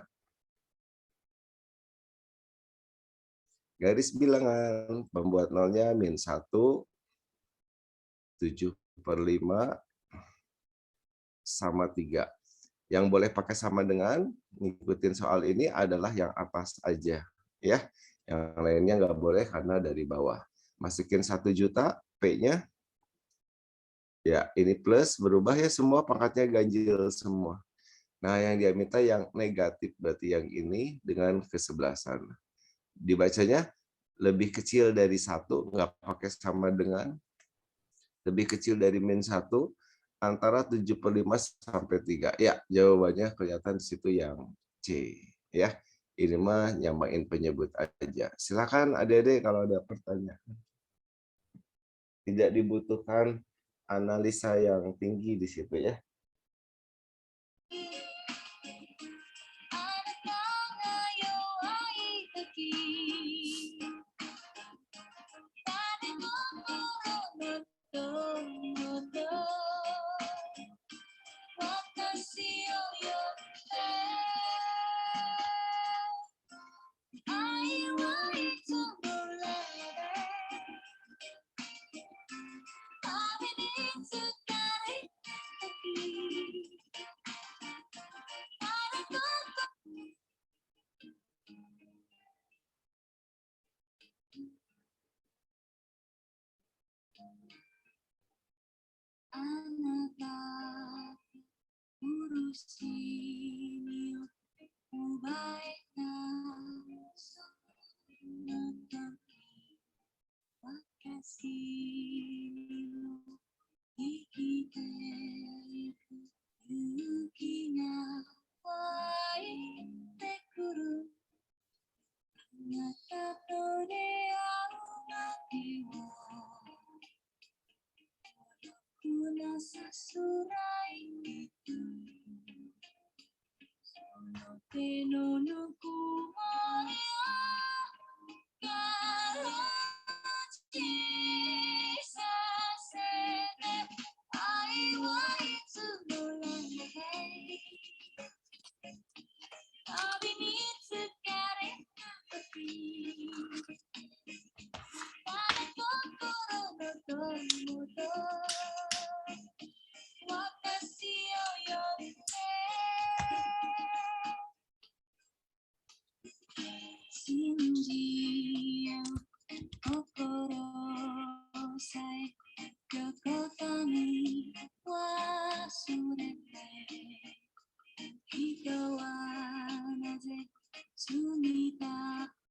Speaker 1: Garis bilangan, pembuat nolnya min 1, 7 per 5, sama 3. Yang boleh pakai sama dengan, ngikutin soal ini adalah yang atas aja. Ya, yang lainnya nggak boleh karena dari bawah. Masukin 1 juta, P-nya. Ya, ini plus, berubah ya semua, pangkatnya ganjil semua. Nah, yang dia minta yang negatif, berarti yang ini dengan kesebelasan. Dibacanya lebih kecil dari 1, nggak pakai sama dengan, lebih kecil dari min 1, antara 7 per 5 sampai 3. Ya, jawabannya kelihatan di situ yang C. Ya, ini mah nyamain penyebut aja. Silakan adik-adik kalau ada pertanyaan. Tidak dibutuhkan analisa yang tinggi di situ ya.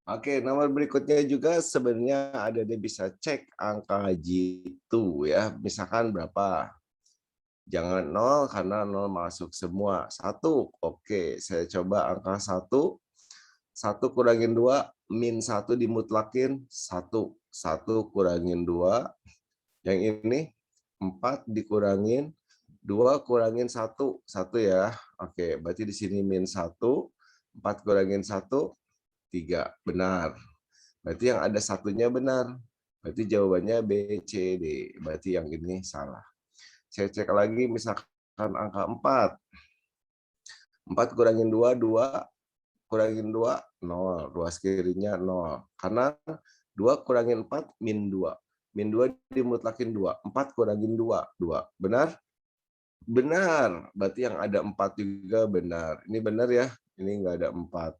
Speaker 1: Oke, nomor berikutnya juga sebenarnya ada dia bisa cek angka jitu ya. Misalkan berapa? Jangan 0 karena 0 masuk semua. 1. Oke, saya coba angka 1. 1 kurangin 2, min 1 dimutlakin 1. 1 kurangin 2. Yang ini 4 dikurangin 2 kurangin 1. 1 ya. Oke, berarti di sini min 1. 4 kurangin 1. 3. Benar. Berarti yang ada satunya benar. Berarti jawabannya B, C, D. Berarti yang ini salah. Saya cek lagi misalkan angka 4. 4 kurangin 2, 2. Kurangin 2, 0. Ruas kirinya 0. Karena 2 kurangin 4, min 2. Min 2 dimutlakin 2. 4 kurangin 2, 2. Benar? Benar. Berarti yang ada 4 juga benar. Ini benar ya? Ini nggak ada 4.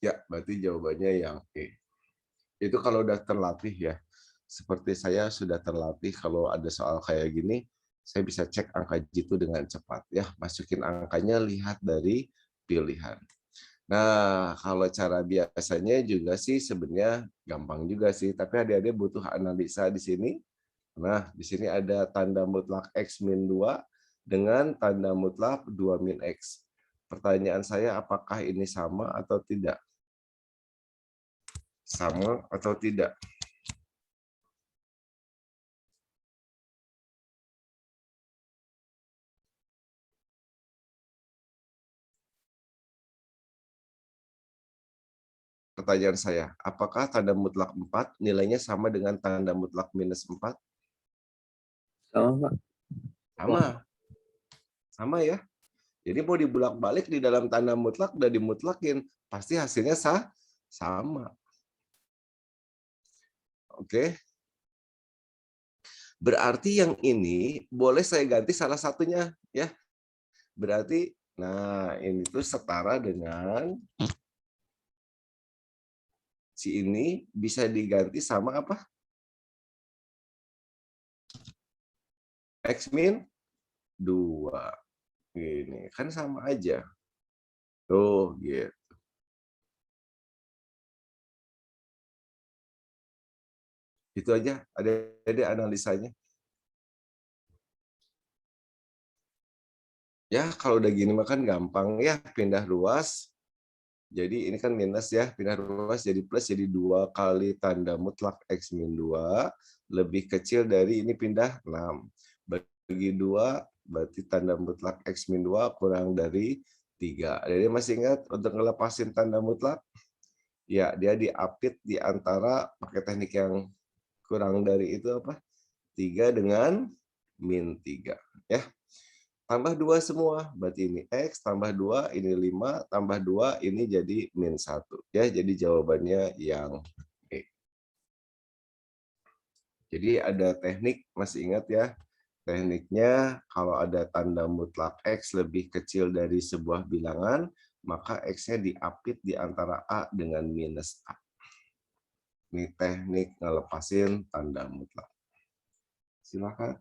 Speaker 1: Ya, berarti jawabannya yang E. Itu kalau udah terlatih ya. Seperti saya sudah terlatih kalau ada soal kayak gini, saya bisa cek angka jitu dengan cepat ya. Masukin angkanya, lihat dari pilihan. Nah, kalau cara biasanya juga sih sebenarnya gampang juga sih, tapi adik-adik butuh analisa di sini. Nah, di sini ada tanda mutlak X min 2 dengan tanda mutlak 2 min X. Pertanyaan saya, apakah ini sama atau tidak? Sama atau tidak? Pertanyaan saya, apakah tanda mutlak 4 nilainya sama dengan tanda mutlak minus 4?
Speaker 6: Sama, Pak.
Speaker 1: Sama. Sama ya. Jadi mau dibulak-balik di dalam tanda mutlak udah dimutlakin, pasti hasilnya sama. Oke. Berarti yang ini boleh saya ganti salah satunya ya. Berarti nah ini tuh setara dengan si ini bisa diganti sama apa? X min 2. Ini kan sama aja. Tuh gitu. Itu aja, ada analisanya. Ya, kalau udah gini makan gampang ya, pindah ruas. Jadi ini kan minus ya, pindah ruas jadi plus, jadi 2 kali tanda mutlak X min 2 lebih kecil dari ini pindah 6. Bagi 2, berarti tanda mutlak X min 2 kurang dari 3. Jadi masih ingat untuk ngelepasin tanda mutlak? Ya, dia diapit di antara pakai teknik yang kurang dari itu apa? 3 dengan min 3 ya. Tambah 2 semua, berarti ini X, tambah 2, ini 5, tambah 2, ini jadi min 1 ya. Jadi jawabannya yang E. Jadi ada teknik, masih ingat ya? Tekniknya kalau ada tanda mutlak X lebih kecil dari sebuah bilangan, maka X-nya diapit di antara A dengan minus A. Ini teknik ngelepasin tanda mutlak. Silakan.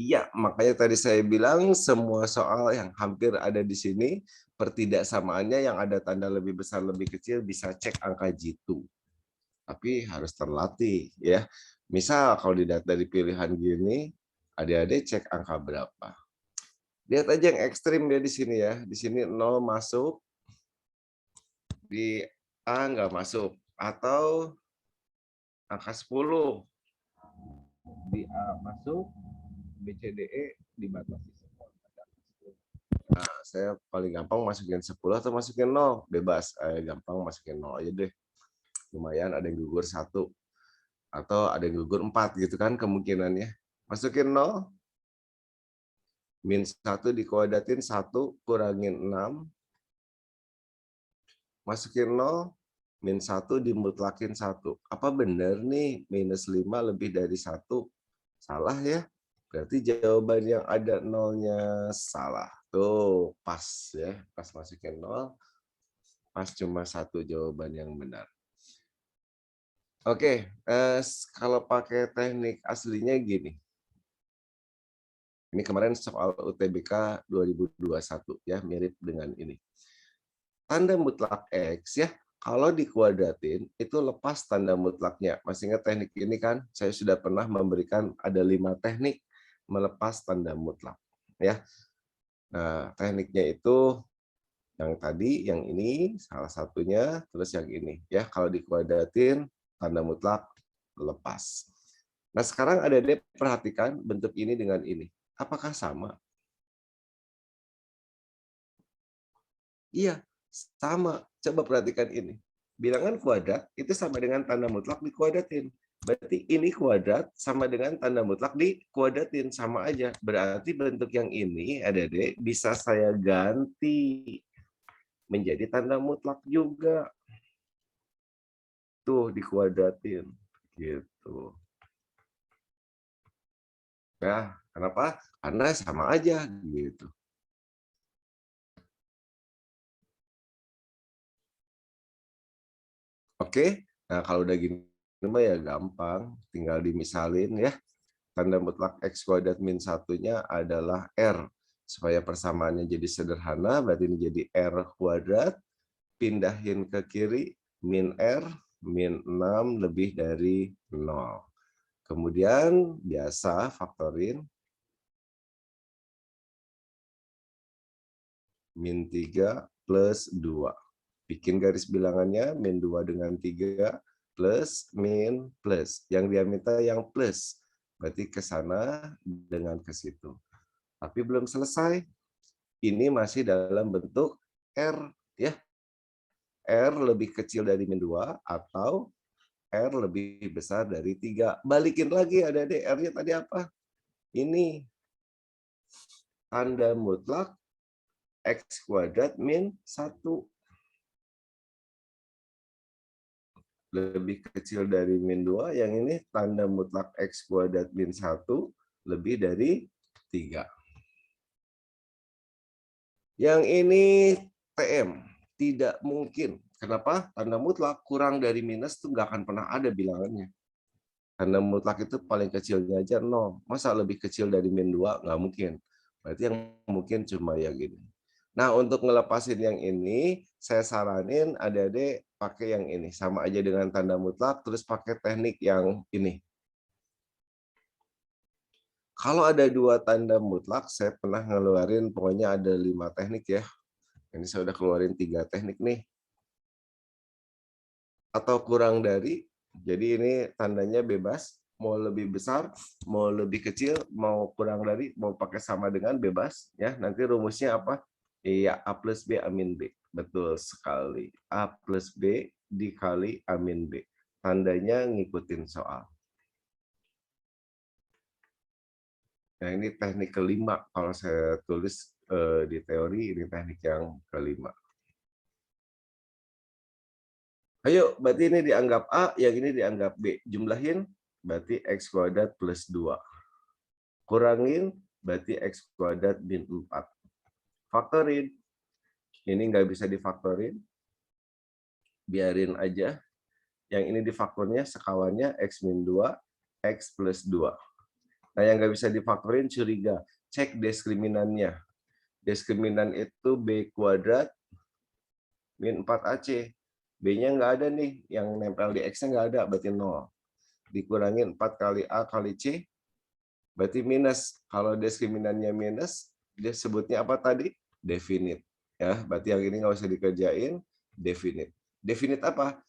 Speaker 1: Iya, makanya tadi saya bilang semua soal yang hampir ada di sini, pertidaksamaannya yang ada tanda lebih besar, lebih kecil, bisa cek angka jitu. Tapi harus terlatih ya. Misal kalau dilihat dari pilihan gini, adik-adik cek angka berapa. Lihat aja yang ekstrim ya di sini ya. Di sini 0 masuk, di A nggak masuk. Atau angka 10 di A masuk, B, C, D, E dibatasi semua. Nah, saya paling gampang masukin 10 atau masukin 0. Bebas, gampang masukin 0 aja deh. Lumayan ada yang gugur 1. Atau ada yang gugur 4 gitu kan kemungkinannya. Masukin 0, min 1 dikuadratin 1 kurangin 6. Masukin 0, min 1 dimutlakin 1. Apa benar nih minus 5 lebih dari 1? Salah ya. Berarti jawaban yang ada 0-nya salah. Tuh, pas ya. Pas masukin 0, pas cuma 1 jawaban yang benar. Oke, kalau pakai teknik aslinya gini. Ini kemarin soal UTBK 2021 ya, mirip dengan ini. Tanda mutlak X ya, kalau dikuadratin itu lepas tanda mutlaknya. Masih ingat teknik ini kan? Saya sudah pernah memberikan ada 5 teknik melepas tanda mutlak ya. Nah, tekniknya itu yang tadi, yang ini salah satunya, terus yang ini ya. Kalau dikuadratin tanda mutlak lepas. Nah, sekarang adik-adik perhatikan bentuk ini dengan ini. Apakah sama? Iya, sama. Coba perhatikan ini. Bilangan kuadrat itu sama dengan tanda mutlak dikuadratin. Berarti ini kuadrat sama dengan tanda mutlak dikuadratin. Sama aja. Berarti bentuk yang ini, adik-adik, bisa saya ganti menjadi tanda mutlak juga. Tuh, dikuadratin. Gitu. Nah, kenapa? Karena sama aja. Gitu. Oke, nah kalau udah gini mah ya gampang, tinggal dimisalin ya. Tanda mutlak X kuadrat min 1-nya adalah R. Supaya persamaannya jadi sederhana, berarti ini jadi R kuadrat, pindahin ke kiri, min R, min 6 lebih dari 0. Kemudian biasa faktorin, min 3 plus 2. Bikin garis bilangannya, min 2 dengan 3, plus, min, plus. Yang dia minta yang plus. Berarti ke sana dengan ke situ. Tapi belum selesai. Ini masih dalam bentuk R. Ya. R lebih kecil dari min 2 atau R lebih besar dari 3. Balikin lagi adik-adik, R-nya tadi apa? Ini. Tanda mutlak X kuadrat min 1. Lebih kecil dari min 2, yang ini tanda mutlak X kuadrat min 1 lebih dari 3. Yang ini TM, tidak mungkin. Kenapa? Tanda mutlak kurang dari minus itu nggak akan pernah ada bilangannya. Tanda mutlak itu paling kecilnya aja 0. Masa lebih kecil dari min 2? Nggak mungkin. Berarti yang mungkin cuma yang gini. Nah, untuk ngelepasin yang ini, saya saranin adik-adik pakai yang ini. Sama aja dengan tanda mutlak, terus pakai teknik yang ini. Kalau ada 2 tanda mutlak, saya pernah ngeluarin, pokoknya ada 5 teknik ya. Ini saya udah keluarin 3 teknik nih. Atau kurang dari, jadi ini tandanya bebas. Mau lebih besar, mau lebih kecil, mau kurang dari, mau pakai sama dengan bebas. Ya, nanti rumusnya apa? Iya, A plus B amin B. Betul sekali. A plus B dikali amin B. Tandanya ngikutin soal. Nah, ini teknik kelima. Kalau saya tulis di teori, ini teknik yang kelima. Ayo, berarti ini dianggap A, yang ini dianggap B. Jumlahin, berarti X kuadrat plus 2. Kurangin, berarti X kuadrat min 4. Faktorin. Ini nggak bisa difaktorin. Biarin aja. Yang ini difaktornya sekawannya X min 2, X plus 2. Nah, yang nggak bisa difaktorin curiga. Cek diskriminannya. Diskriminan itu B kuadrat min 4AC. B-nya nggak ada nih, yang nempel di X-nya nggak ada, berarti 0. Dikurangin 4 kali A kali C, berarti minus. Kalau diskriminannya minus, dia sebutnya apa tadi? Definite. Ya, berarti yang ini nggak usah dikerjain, definite. Definite apa?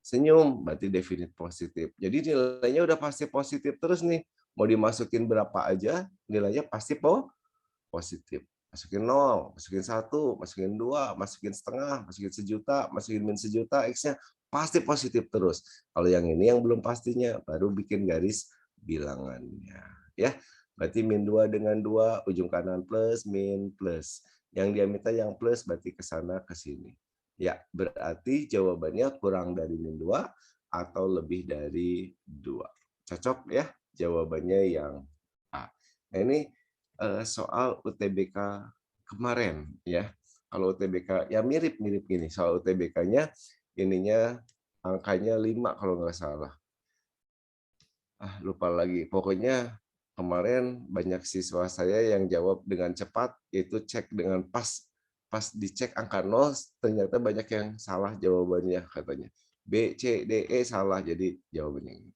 Speaker 1: Senyum, berarti definite positif. Jadi nilainya udah pasti positif terus nih. Mau dimasukin berapa aja, nilainya pasti positif. Masukin 0, masukin 1, masukin 2, masukin setengah, masukin sejuta, masukin min sejuta, X-nya pasti positif terus. Kalau yang ini yang belum pastinya, baru bikin garis bilangannya. Ya, berarti min 2 dengan 2, ujung kanan plus, min plus. Yang dia minta yang plus, berarti ke sana ke sini. Ya, berarti jawabannya kurang dari min 2 atau lebih dari 2. Cocok ya, jawabannya yang A. Nah, ini soal UTBK kemarin ya. Kalau UTBK ya mirip-mirip gini. Soal UTBK-nya ininya angkanya 5 kalau nggak salah. Lupa lagi. Pokoknya kemarin banyak siswa saya yang jawab dengan cepat, itu cek dengan pas dicek angka 0 ternyata banyak yang salah jawabannya katanya. B, C, D, E salah jadi jawabannya ini.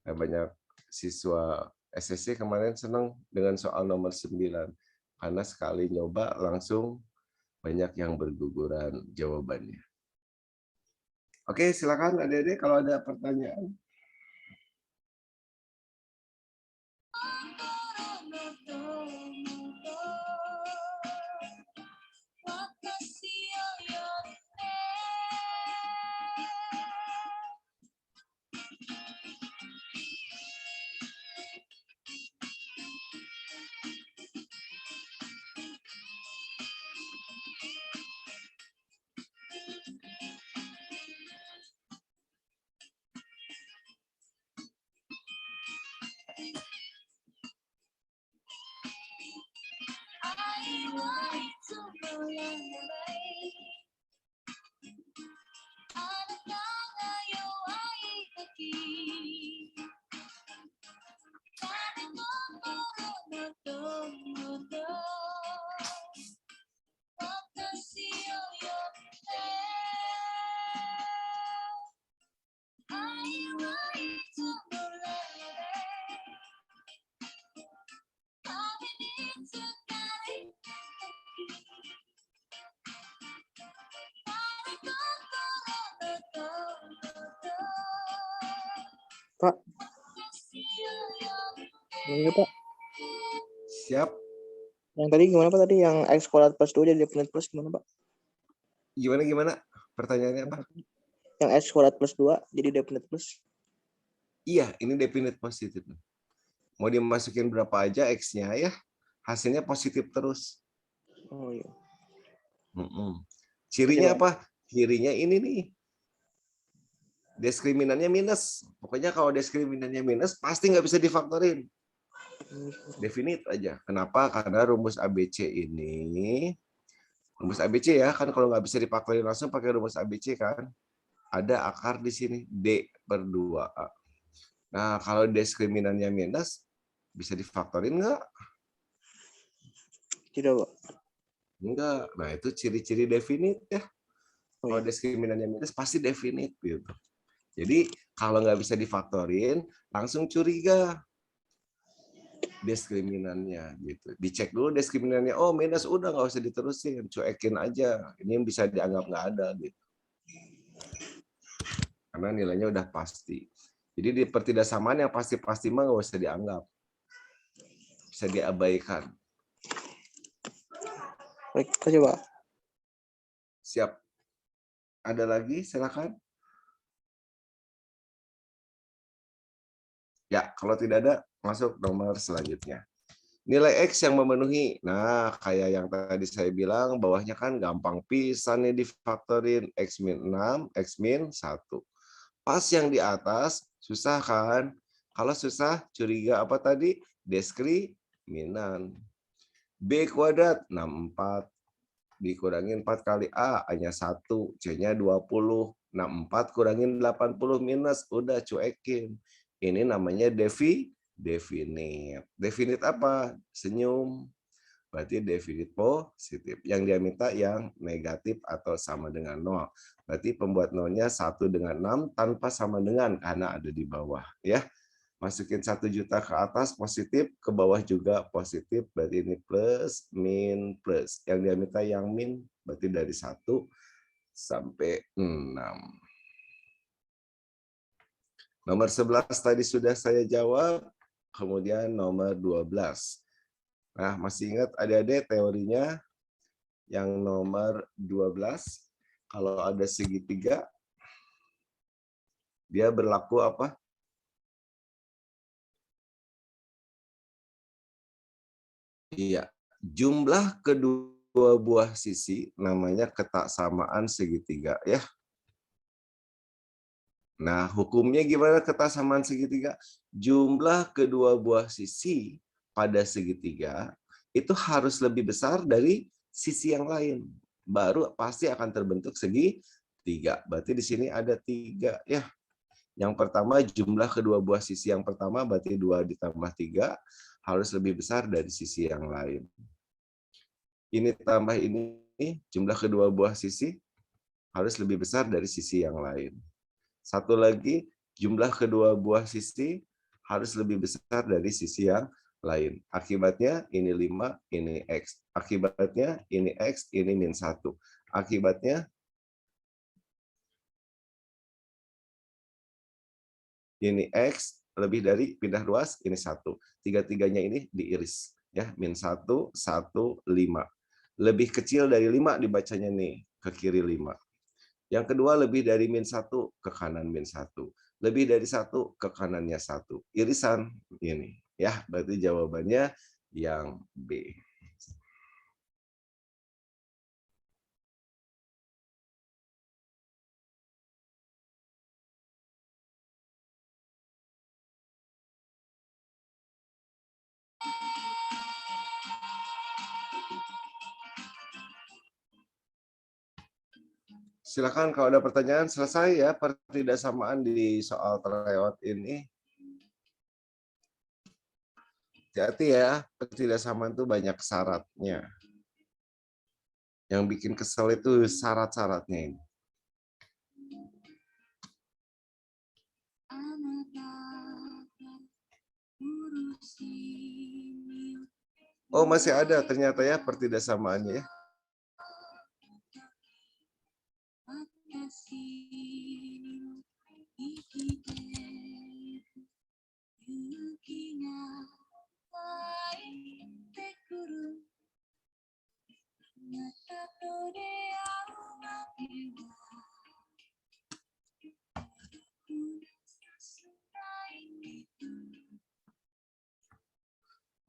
Speaker 1: Nah, banyak siswa SSC kemarin senang dengan soal nomor 9 karena sekali nyoba langsung banyak yang berguguran jawabannya. Oke, silakan adik-adik kalau ada pertanyaan.
Speaker 5: Pak. Ini Pak.
Speaker 1: Siap.
Speaker 5: Yang tadi gimana Pak tadi? Yang X kuadrat plus 2 jadi definite plus gimana Pak?
Speaker 1: Gimana? Pertanyaannya apa?
Speaker 5: Yang X kuadrat plus 2 jadi definite plus.
Speaker 1: Iya, ini definite positif. Mau dimasukin berapa aja X-nya ya, hasilnya positif terus.
Speaker 5: Oh iya.
Speaker 1: Cirinya apa? Cirinya ini nih. Diskriminannya minus. Pokoknya kalau diskriminannya minus, pasti nggak bisa difaktorin. Definite aja. Kenapa? Karena rumus ABC ini, rumus ABC ya, kan kalau nggak bisa difaktorin langsung pakai rumus ABC kan. Ada akar di sini, D/2A. Nah, kalau diskriminannya minus, bisa difaktorin nggak?
Speaker 5: Tidak Pak.
Speaker 1: Enggak. Nah, itu ciri-ciri definite ya.
Speaker 5: Oh,
Speaker 1: Kalau
Speaker 5: iya.
Speaker 1: diskriminannya minus, pasti definite gitu. Jadi kalau nggak bisa difaktorin, langsung curiga diskriminannya gitu. Dicek dulu diskriminannya, oh minus, udah nggak usah diterusin, cuekin aja. Ini yang bisa dianggap nggak ada gitu. Karena nilainya udah pasti. Jadi di pertidaksamaan yang pasti-pasti mah nggak usah dianggap, bisa diabaikan.
Speaker 5: Baik, terima kasih Pak.
Speaker 1: Siap. Ada lagi? Silakan. Ya, kalau tidak ada, masuk nomor selanjutnya. Nilai X yang memenuhi. Nah, kayak yang tadi saya bilang, bawahnya kan gampang pisan nih difaktorin. X min 6, X min 1. Pas yang di atas, susah kan? Kalau susah, curiga apa tadi? Diskriminan. B kuadrat, 64. Dikurangin 4 kali A, hanya 1. C-nya 20. 64 kurangin 80 minus, udah cuekin. Ini namanya definite. definite. Definite apa? Senyum. Berarti definite positif. Yang dia minta yang negatif atau sama dengan 0. Berarti pembuat nolnya 1 dengan 6 tanpa sama dengan karena ada di bawah. Ya, masukin 1 juta ke atas positif, ke bawah juga positif. Berarti ini plus, min, plus. Yang dia minta yang min, berarti dari 1 sampai 6. Nomor 11 tadi sudah saya jawab. Kemudian nomor 12. Nah, masih ingat adik-adik teorinya yang nomor 12, kalau ada segitiga, dia berlaku apa? Iya, jumlah kedua buah sisi namanya ketaksamaan segitiga, ya. Nah, hukumnya gimana ketaksamaan segitiga? Jumlah kedua buah sisi pada segitiga itu harus lebih besar dari sisi yang lain. Baru pasti akan terbentuk segitiga. Berarti di sini ada 3 ya. Yang pertama jumlah kedua buah sisi yang pertama berarti 2 ditambah 3 harus lebih besar dari sisi yang lain. Ini tambah ini jumlah kedua buah sisi harus lebih besar dari sisi yang lain. Satu lagi jumlah kedua buah sisi harus lebih besar dari sisi yang lain. Akibatnya ini 5, ini X. Akibatnya ini X, ini min 1. Akibatnya ini X lebih dari pindah ruas, ini 1. Tiga-tiganya ini diiris. Ya, min 1, 1, 5. Lebih kecil dari 5 dibacanya nih, ke kiri 5. Yang kedua lebih dari min 1 ke kanan min 1. Lebih dari 1 ke kanannya 1. Irisan ini. Ya, berarti jawabannya yang B. Silakan kalau ada pertanyaan, selesai ya pertidaksamaan di soal tryout ini. Hati-hati ya, pertidaksamaan itu banyak syaratnya. Yang bikin kesel itu syarat-syaratnya ini. Oh, masih ada ternyata ya pertidaksamaannya ya.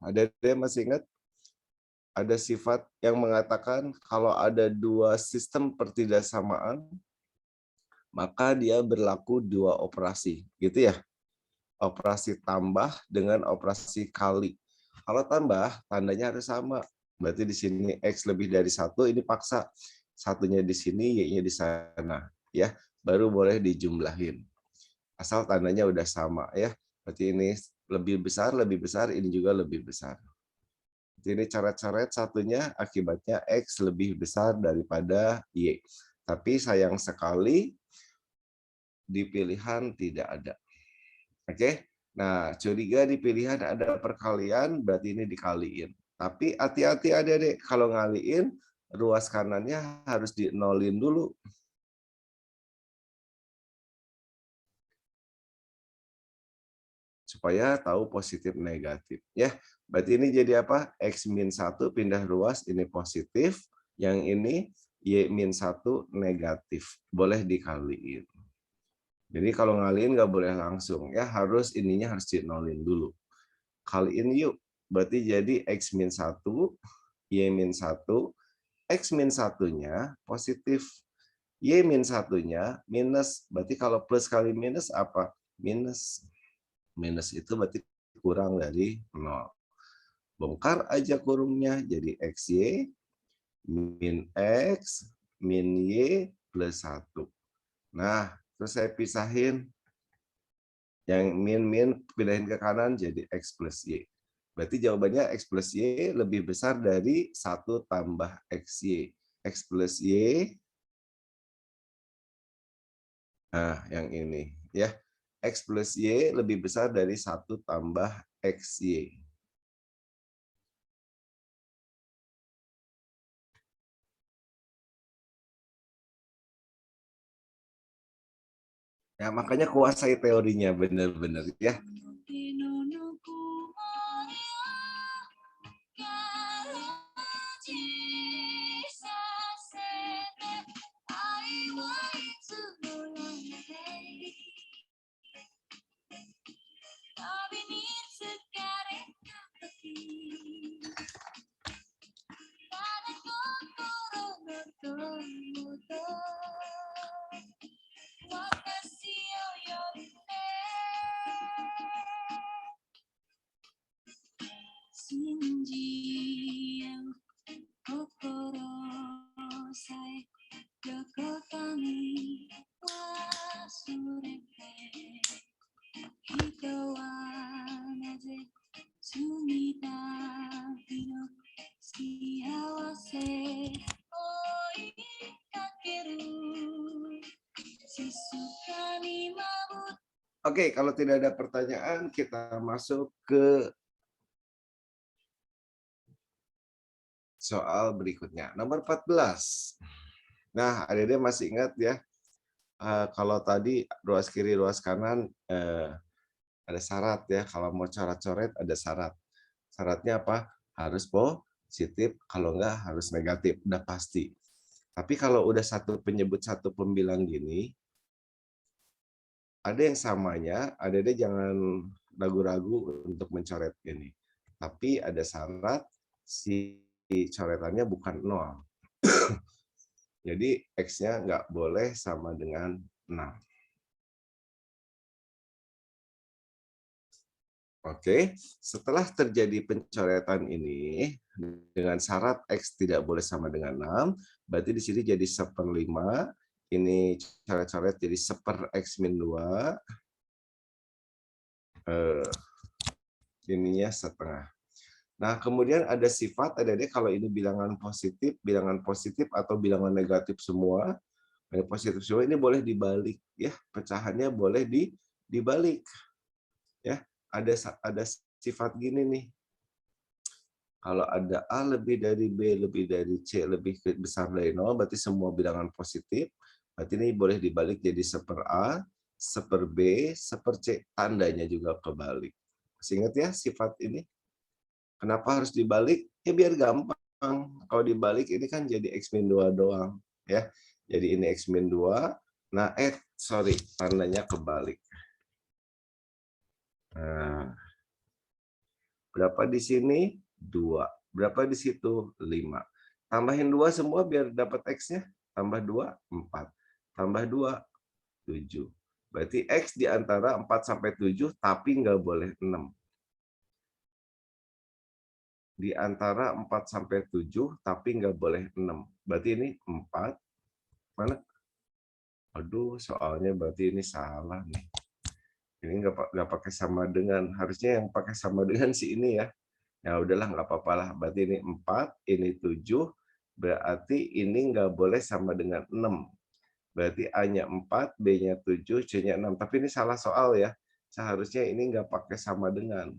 Speaker 1: Ada yang masih ingat? Ada sifat yang mengatakan kalau ada 2 sistem pertidaksamaan, maka dia berlaku 2 operasi, gitu ya. Operasi tambah dengan operasi kali. Kalau tambah, tandanya harus sama. Berarti di sini X lebih dari 1, ini paksa. Satunya di sini, Y-nya di sana. Ya, baru boleh dijumlahin. Asal tandanya udah sama ya. Berarti ini lebih besar, ini juga lebih besar. Ini coret-coret satunya akibatnya X lebih besar daripada Y. Tapi sayang sekali di pilihan tidak ada. Oke. Nah, curiga di pilihan ada perkalian, berarti ini dikaliin. Tapi hati-hati adik-adik, kalau ngaliin, ruas kanannya harus dinolin dulu. Supaya tahu positif negatif. Ya, berarti ini jadi apa? X min 1 pindah ruas, ini positif. Yang ini Y min 1 negatif. Boleh dikaliin. Jadi kalau ngaliin nggak boleh langsung. Ya, harus ininya harus dinolin dulu. Kaliin yuk. Berarti jadi X min 1, Y min 1. X min 1-nya positif. Y min 1-nya minus. Berarti kalau plus kali minus apa? Minus. Minus itu berarti kurang dari 0. Bongkar aja kurungnya jadi XY min X min Y plus 1. Nah, terus saya pisahin. Yang min pindahin ke kanan jadi X plus Y. Berarti jawabannya X plus Y lebih besar dari 1 tambah XY. X plus Y. Nah, yang ini ya. X plus Y lebih besar dari 1 tambah XY. Ya, makanya kuasai teorinya benar-benar ya. Oke, kalau tidak ada pertanyaan, kita masuk ke soal berikutnya. Nomor 14. Nah, adik-adik masih ingat ya, kalau tadi ruas kiri, ruas kanan, ada syarat ya. Kalau mau coret-coret ada syarat. Syaratnya apa? Harus positif, kalau enggak harus negatif, udah pasti. Tapi kalau udah satu penyebut, satu pembilang gini, ada yang samanya, adik-adik jangan ragu-ragu untuk mencoret ini. Tapi ada syarat, si coretannya bukan 0. Jadi X-nya nggak boleh sama dengan 6. Oke, setelah terjadi pencoretan ini, dengan syarat X tidak boleh sama dengan 6, berarti di sini jadi 1/5, ini coret-coret jadi 1/(x-2), ininya setengah. Nah, kemudian ada sifat, ada kalau ini bilangan positif atau bilangan negatif semua, positif semua ini boleh dibalik ya, pecahannya boleh dibalik. Ya, ada sifat gini nih. Kalau ada A lebih dari B lebih dari C lebih besar dari 0, berarti semua bilangan positif. Berarti ini boleh dibalik jadi 1/A, 1/B, 1/C, tandanya juga kebalik. Masih ingat ya sifat ini? Kenapa harus dibalik? Ya biar gampang. Kalau dibalik ini kan jadi X-2 doang, ya. Jadi ini X-2. Nah, tandanya kebalik. Nah, berapa di sini? 2. Berapa di situ? 5. Tambahin 2 semua biar dapat X-nya. Tambah 2, 4. Tambah 2, 7. Berarti X di antara 4 sampai 7, tapi nggak boleh 6. Di antara 4 sampai 7, tapi nggak boleh 6. Berarti ini 4. Mana? Aduh, soalnya berarti ini salah nih. Ini nggak pakai sama dengan. Harusnya yang pakai sama dengan si ini ya. Ya udahlah, nggak apa-apa lah. Berarti ini 4, ini 7. Berarti ini nggak boleh sama dengan 6. Berarti A-nya 4, B-nya 7, C-nya 6. Tapi ini salah soal ya. Seharusnya ini nggak pakai sama dengan.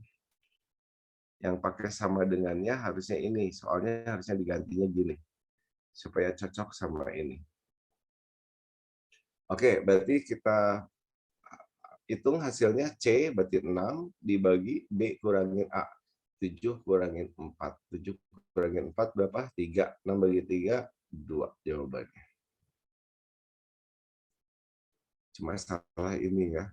Speaker 1: Yang pakai sama dengannya harusnya ini. Soalnya harusnya digantinya gini. Supaya cocok sama ini. Oke, berarti kita hitung hasilnya C berarti 6 dibagi B kurangin A. 7 kurangin 4. 7 kurangin 4 berapa? 3. 6 bagi 3, 2 jawabannya. Cuma salah ini ya.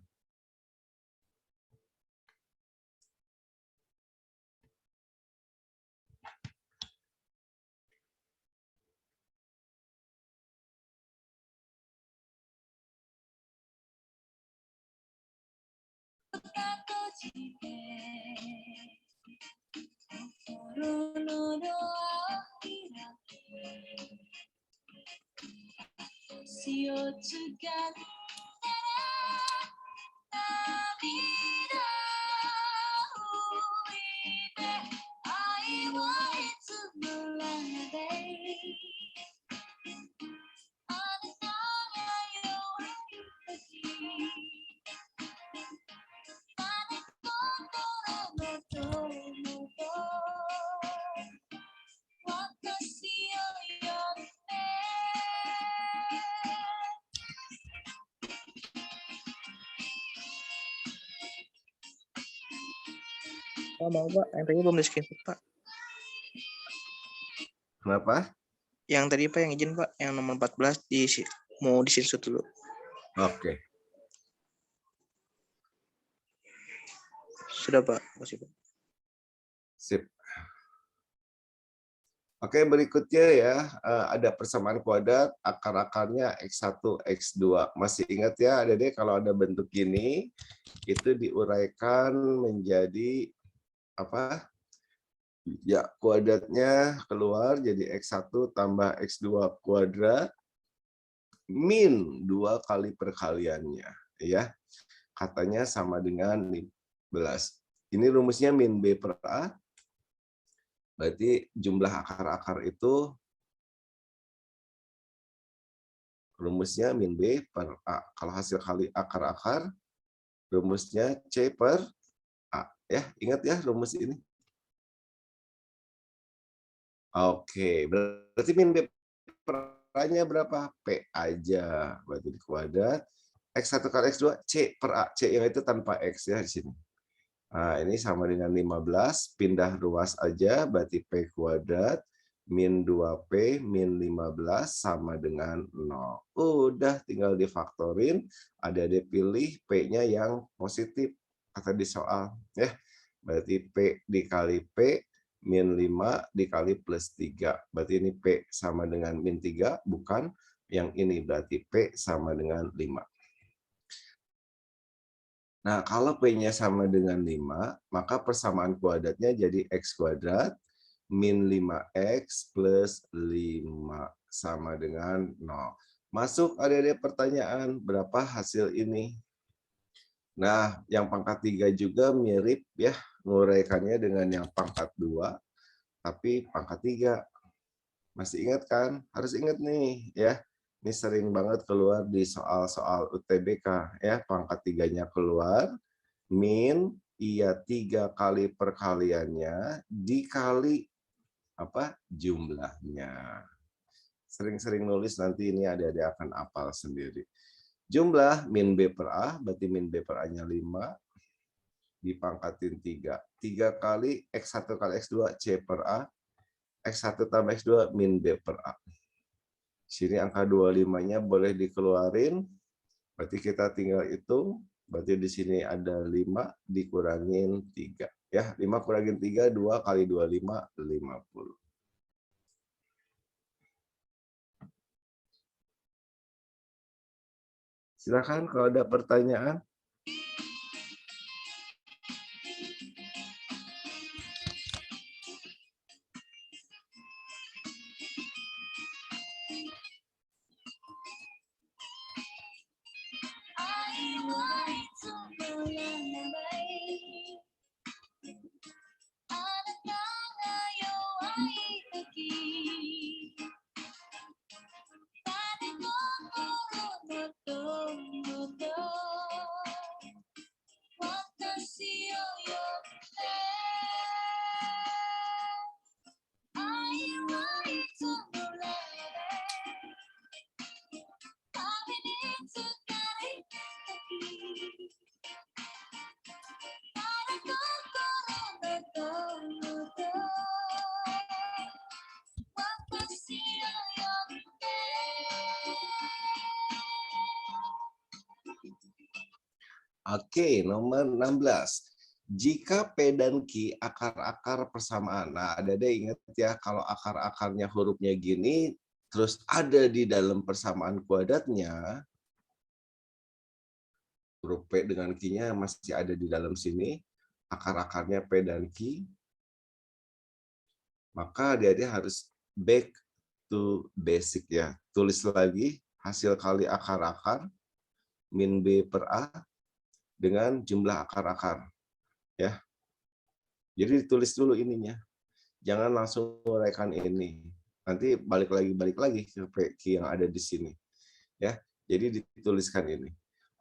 Speaker 5: Oh, mau Pak, yang tadi belum di screenshot Pak.
Speaker 1: Kenapa?
Speaker 5: Yang tadi Pak yang izin Pak, yang nomor 14 mau di screenshot dulu.
Speaker 1: Oke.
Speaker 5: Sudah Pak, makasih Pak.
Speaker 1: Sip. Oke, berikutnya ya, ada persamaan kuadrat, akar-akarnya X1, X2. Masih ingat ya, Adik-adik, kalau ada bentuk gini, itu diuraikan menjadi apa? Ya, kuadratnya keluar jadi X1 tambah X2 kuadrat min 2 kali perkaliannya. Ya, katanya sama dengan 15. Ini rumusnya min B per A. Berarti jumlah akar-akar itu rumusnya min B per A. Kalau hasil kali akar-akar, rumusnya C per A. Ya, ingat ya rumus ini. Oke, berarti min B per A-nya berapa? P aja. Berarti di kuadrat. X1 kali X2, C per A. C yang itu tanpa X ya di sini. Nah, ini sama dengan 15, pindah ruas aja, berarti P kuadrat min 2P min 15 sama dengan 0. Udah tinggal difaktorin, ada dipilih P-nya yang positif, kata di soal. Ya. Berarti P dikali P min 5 dikali plus 3. Berarti ini P sama dengan min 3, bukan yang ini, berarti P sama dengan 5. Nah, kalau P-nya sama dengan 5, maka persamaan kuadratnya jadi X kuadrat min 5X plus 5 sama dengan 0. Masuk ada pertanyaan, berapa hasil ini? Nah, yang pangkat 3 juga mirip ya, menguraikannya dengan yang pangkat 2, tapi pangkat 3. Masih ingat kan? Harus ingat nih ya. Ini sering banget keluar di soal-soal UTBK ya, pangkat 3-nya keluar. Min iya 3 kali perkaliannya dikali apa jumlahnya. Sering-sering nulis, nanti ini adik-adik akan hafal sendiri. Jumlah min B per A, berarti min B per A-nya 5, dipangkatin 3. 3 kali X1 kali X2 C per A, X1 tambah X2 min B per A. Sini angka 25-nya boleh dikeluarin, berarti kita tinggal hitung. Berarti di sini ada 5 dikurangin 3. Ya, 5 kurangin 3, 2 kali 25, 50. Silakan kalau ada pertanyaan. Oke, nomor 16. Jika P dan Q akar-akar persamaan. Nah, ada ingat ya, kalau akar-akarnya hurufnya gini, terus ada di dalam persamaan kuadratnya, huruf P dengan Q-nya masih ada di dalam sini, akar-akarnya P dan Q, maka dia harus back to basic ya. Tulis lagi hasil kali akar-akar, min B per A, dengan jumlah akar-akar. Ya. Jadi ditulis dulu ininya. Jangan langsung uraikan ini. Nanti balik lagi ke Q yang ada di sini. Ya. Jadi dituliskan ini.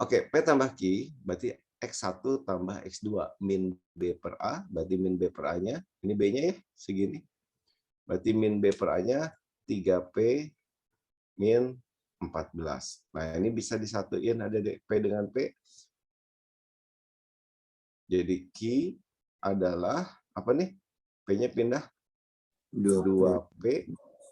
Speaker 1: Oke, P tambah Q berarti X1 tambah X2 min B per A, berarti min B per A-nya, ini B-nya ya, segini. Berarti min B per A-nya 3P min 14. Nah, ini bisa disatuin, ada P dengan P. Jadi Q adalah apa nih? P-nya pindah
Speaker 6: 20.
Speaker 1: 2P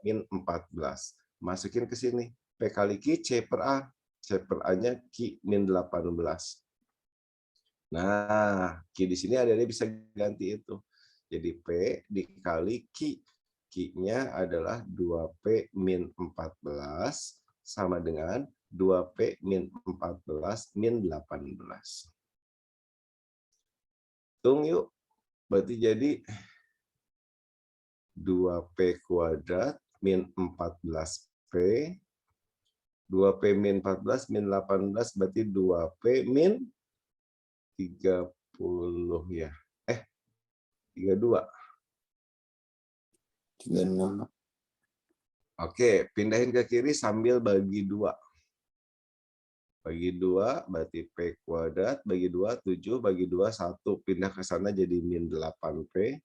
Speaker 1: min 14. Masukin ke sini. P kali Q, C per A. C per A-nya Q min 18. Nah, Q di sini ada bisa ganti itu. Jadi P dikali Q. Q-nya adalah 2P min 14 sama dengan 2P min 14 min 18. Hitung yuk. Berarti jadi 2P kuadrat min 14P. 2P min 14 min 18 berarti 2P min 30 ya. 32.
Speaker 6: 36.
Speaker 1: Oke, pindahin ke kiri sambil bagi 2. Bagi 2 berarti P kuadrat, bagi 2 7, bagi 2 1, pindah ke sana jadi min 8P.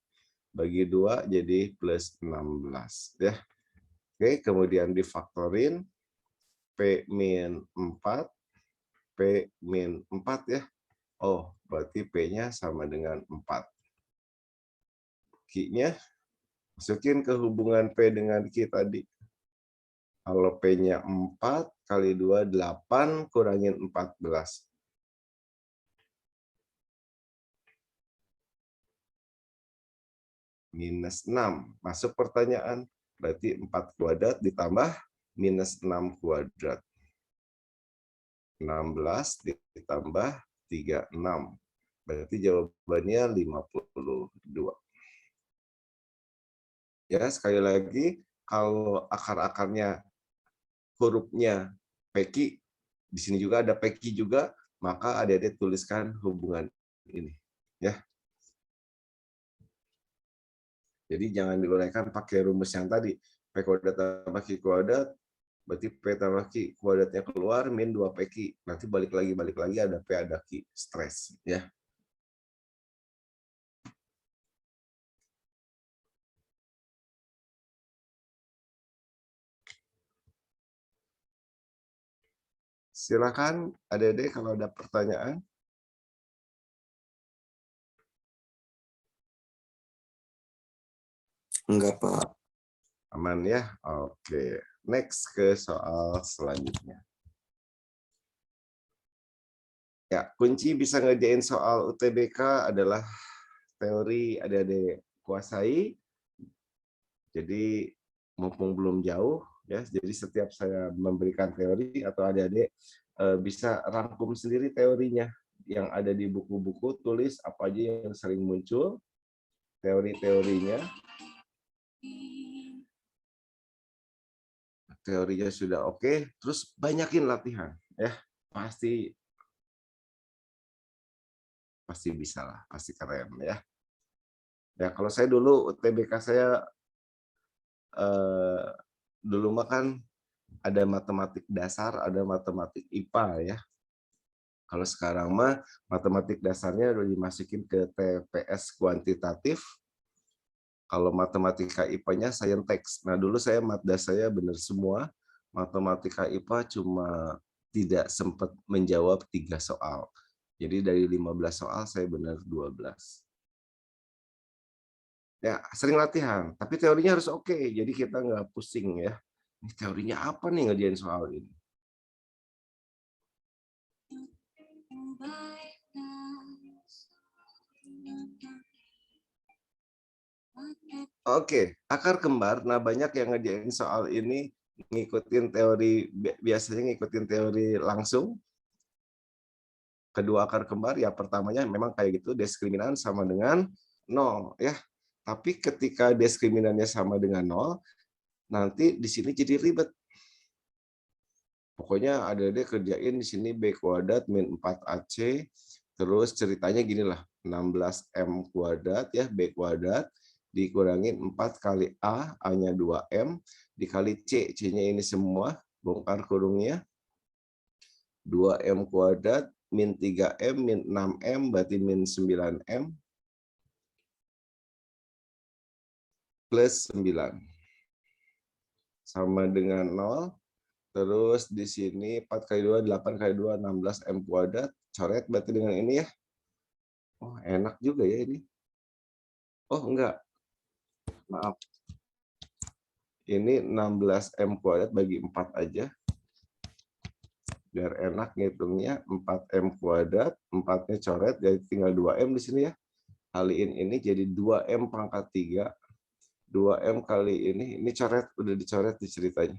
Speaker 1: Bagi 2 jadi plus 16 ya. Oke, kemudian difaktorin P min 4, P min 4 ya. Oh, berarti P-nya sama dengan 4. Q-nya masukin ke hubungan P dengan Q tadi. Kalau P-nya 4 kali 2, 8 kurangin 14. Minus 6. Masuk pertanyaan. Berarti 4 kuadrat ditambah minus 6 kuadrat. 16 ditambah 36. Berarti jawabannya 52. Ya, sekali lagi, kalau akar-akarnya hurufnya PQ, di sini juga ada PQ juga, maka adik-adik tuliskan hubungan ini. Ya. Jadi jangan diuraikan pakai rumus yang tadi. P kuadrat tambah Q kuadrat, berarti P tambah Q kuadratnya keluar, min 2PQ. Nanti balik lagi ada P, ada Q. Stres. Ya. Silakan adik-adik kalau ada pertanyaan.
Speaker 6: Enggak, Pak.
Speaker 1: Aman ya? Oke. Next ke soal selanjutnya. Ya, kunci bisa ngerjain soal UTBK adalah teori adik-adik kuasai. Jadi mumpung belum jauh ya, jadi setiap saya memberikan teori atau adik-adik bisa rangkum sendiri teorinya yang ada di buku-buku, tulis apa aja yang sering muncul, teori-teorinya. Teorinya sudah oke, terus banyakin latihan ya. Pasti bisa lah, pasti keren ya. Ya kalau saya dulu UTBK saya dulu mah kan ada matematik dasar, ada matematik IPA ya. Kalau sekarang mah matematik dasarnya udah dimasukin ke TPS kuantitatif. Kalau matematika IPA-nya saintek. Nah, dulu saya matda saya benar semua. Matematika IPA cuma tidak sempat menjawab 3 soal. Jadi dari 15 soal saya benar 12. Ya, sering latihan, tapi teorinya harus oke. Jadi kita nggak pusing ya. Ini teorinya apa nih ngerjain soal ini? Oke, akar kembar. Nah, banyak yang ngerjain soal ini ngikutin teori, biasanya ngikutin teori langsung. Kedua akar kembar, ya pertamanya memang kayak gitu, diskriminan sama dengan 0 ya. Tapi ketika diskriminannya sama dengan 0, nanti di sini jadi ribet. Pokoknya adik-adik kerjain di sini B kuadrat min 4AC, terus ceritanya gini lah, 16M kuadrat ya, B kuadrat, dikurangin 4 kali A, A-nya 2M, dikali C, C-nya ini semua, bongkar kurungnya, 2M kuadrat, min 3M, min 6M, berarti min 9M, plus 9. Sama dengan 0, terus di sini 4 kali 2, 8 kali 2, 16M kuadrat, coret berarti dengan ini ya. Oh, enak juga ya ini. Oh, enggak. Maaf. Ini 16M kuadrat bagi 4 aja. Biar enak ngitungnya, 4M kuadrat, 4-nya coret, jadi tinggal 2M di sini ya. Kaliin ini jadi 2M pangkat 3. 2M kali ini coret, udah dicoret di ceritanya.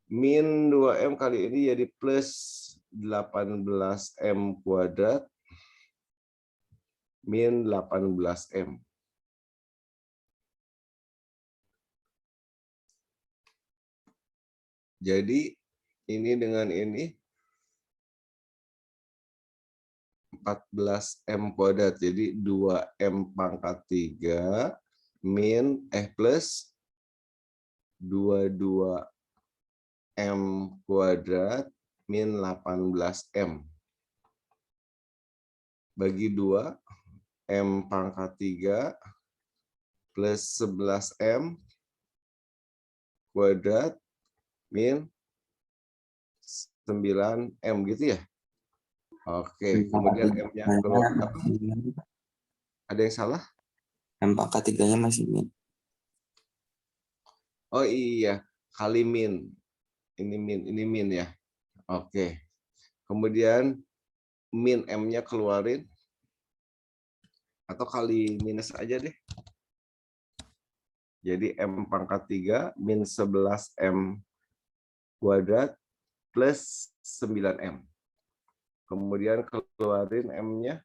Speaker 1: Min 2M kali ini jadi plus 18M kuadrat min 18M. Jadi ini dengan ini 14M kuadrat. Jadi 2M pangkat 3 min plus 22M kuadrat min 18M. Bagi 2, M pangkat 3 plus 11M kuadrat min 9M gitu ya. Oke, kemudian M-nya keluar. Ada yang salah?
Speaker 2: M pangkat 3-nya masih min.
Speaker 1: Oh iya, kali min. Ini min ya. Oke. Kemudian min M-nya keluarin. Atau kali minus aja deh. Jadi M pangkat 3 min 11M kuadrat plus 9M. Kemudian keluarin M-nya.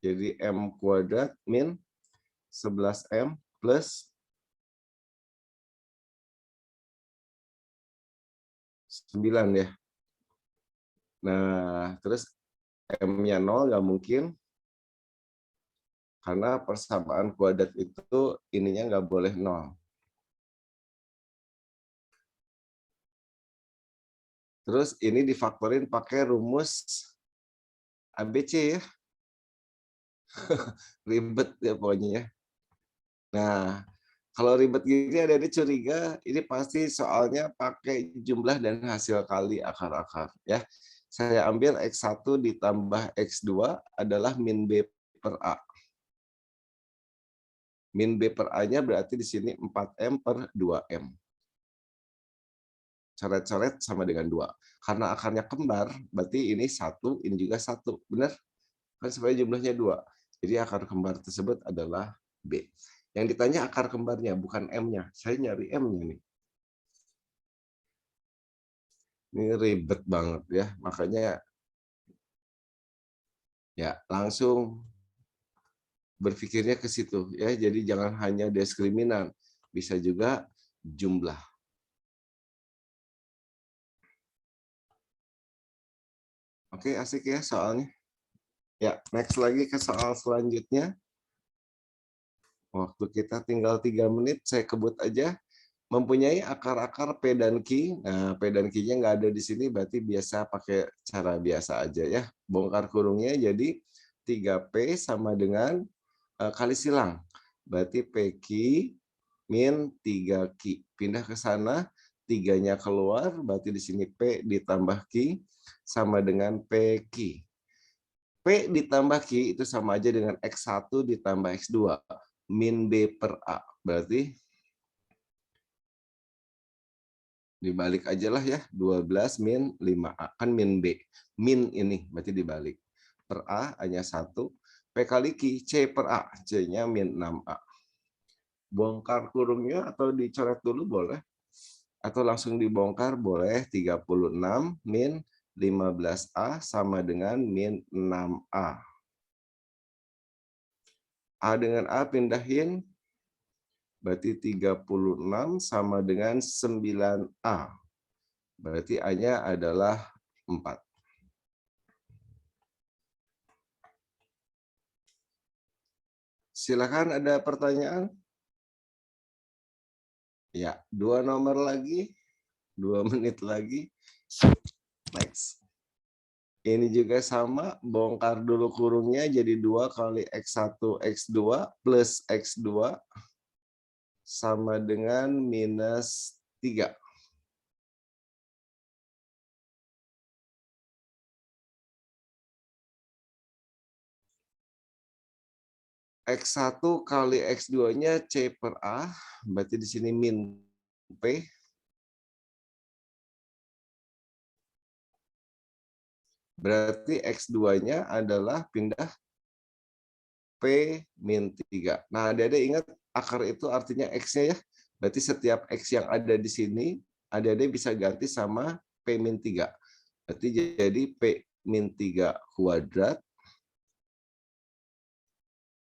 Speaker 1: Jadi M kuadrat min 11M plus 9 ya. Nah, terus M-nya 0 nggak mungkin. Karena persamaan kuadrat itu ininya nggak boleh 0. Terus ini difaktorin pakai rumus ABC ya. Ribet ya pokoknya ya. Nah, kalau ribet gini ada curiga, ini pasti soalnya pakai jumlah dan hasil kali akar-akar ya. Saya ambil X1 ditambah X2 adalah min B per A. Min B per A-nya berarti di sini 4M per 2M. Coret-coret sama dengan 2. Karena akarnya kembar, berarti ini 1, ini juga 1. Benar? Kan supaya jumlahnya 2. Jadi akar kembar tersebut adalah B. Yang ditanya akar kembarnya, bukan M-nya. Saya nyari M-nya nih. Ini ribet banget ya. Makanya ya langsung berpikirnya ke situ ya. Jadi jangan hanya diskriminan, bisa juga jumlah. Oke, asik ya soalnya. Ya, next lagi ke soal selanjutnya. Waktu kita tinggal 3 menit, saya kebut aja. Mempunyai akar-akar P dan Q. Nah, P dan Q-nya nggak ada di sini, berarti biasa pakai cara biasa aja ya. Bongkar kurungnya jadi 3P sama dengan kali silang. Berarti PQ min 3Q. Pindah ke sana, 3-nya keluar, berarti di sini P ditambah Q sama dengan PQ. P ditambah Q itu sama aja dengan X1 ditambah X2. Min B per A. Berarti dibalik aja lah ya. 12 min 5A. Kan min B. Min ini berarti dibalik. Per A hanya 1. P kali Q. C per A. C-nya min 6A. Bongkar kurungnya atau dicoret dulu boleh. Atau langsung dibongkar boleh. 36 min 15A sama dengan min 6A. A dengan A pindahin. Berarti 36 sama dengan 9A. Berarti A-nya adalah 4. Silakan ada pertanyaan? Ya, 2 nomor lagi. 2 menit lagi. Next. Ini juga sama, bongkar dulu kurungnya jadi 2 kali X1 X2 plus X2 sama dengan minus 3. X1 kali X2-nya C per A, berarti di sini min P. Berarti X2-nya adalah pindah P min 3. Nah, adik-adik ingat akar itu artinya X-nya ya. Berarti setiap X yang ada di sini, adik-adik bisa ganti sama P min 3. Berarti jadi P min 3 kuadrat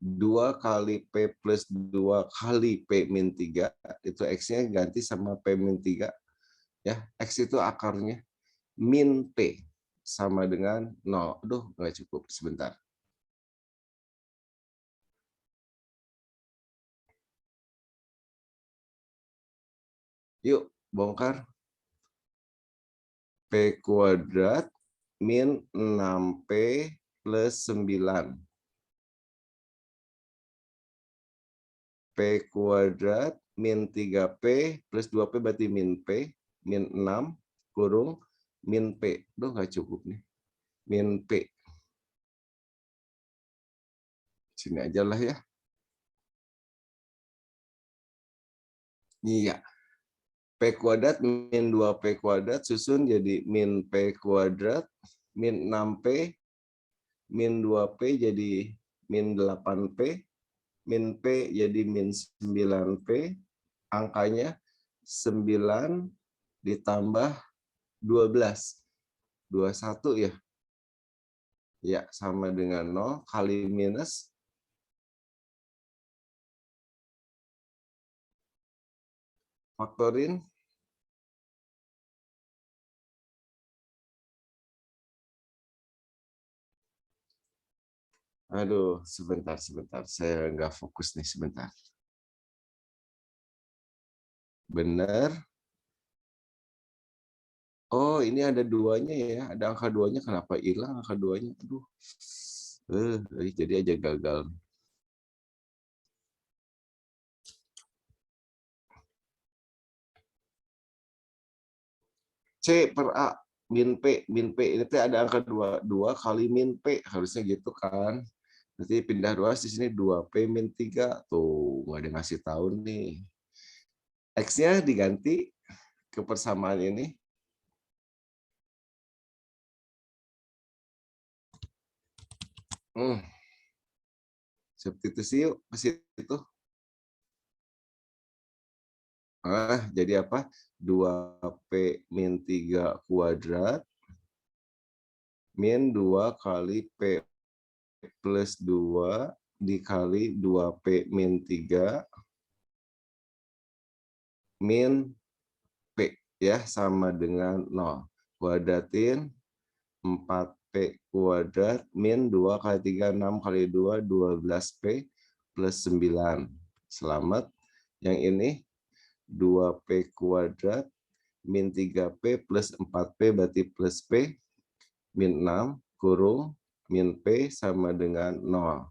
Speaker 1: 2 kali P plus 2 kali P min 3, itu X-nya ganti sama P min 3. Ya, X itu akarnya. Min P sama dengan 0. Aduh, nggak cukup. Sebentar. Yuk, bongkar. P kuadrat min 6P plus 9. P kuadrat min 3P plus 2P berarti min P. Min 6 kurung min P. Duh, nggak cukup nih. Min P. Sini aja lah ya. Iya. P kuadrat min 2P kuadrat susun jadi min P kuadrat min 6P min 2P jadi min 8P min P jadi min 9P, angkanya 9 ditambah 12. 21 ya. Ya, sama dengan 0 kali minus faktorin. Aduh, sebentar. Saya nggak fokus nih, sebentar. Benar. Oh, ini ada duanya ya. Ada angka duanya. Kenapa hilang angka duanya? Aduh. Jadi aja gagal. C per A min P ini ada angka 2 kali min P, harusnya gitu kan. Berarti pindah ruas di sini 2P min 3. Tuh, nggak ada ngasih tahu nih. X-nya diganti ke persamaan ini. Substitusi yuk ke situ. Jadi apa? 2P min 3 kuadrat min 2 kali P plus 2 dikali 2P min 3 min P ya, sama dengan 0. Kuadratin 4P kuadrat min 2 kali 3, 6 kali 2, 12P plus 9. Selamat. Yang ini 2P kuadrat min 3P plus 4P berarti plus P min 6 kurung min P sama dengan 0.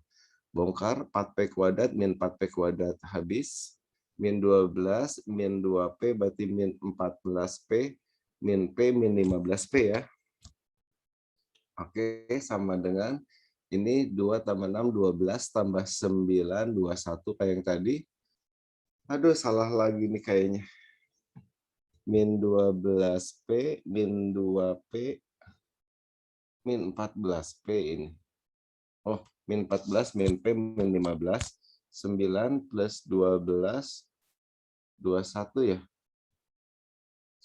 Speaker 1: Bongkar 4P kuadrat min 4P kuadrat habis. Min 12 min 2P berarti min 14P min P min 15P ya. Oke, sama dengan ini 2 tambah 6, 12 tambah 9, 21 kayak yang tadi. Aduh, salah lagi nih kayaknya. Min 12P min 2P min 14P ini. Oh, min 14 min P min 15. 9 plus 12, 21 ya.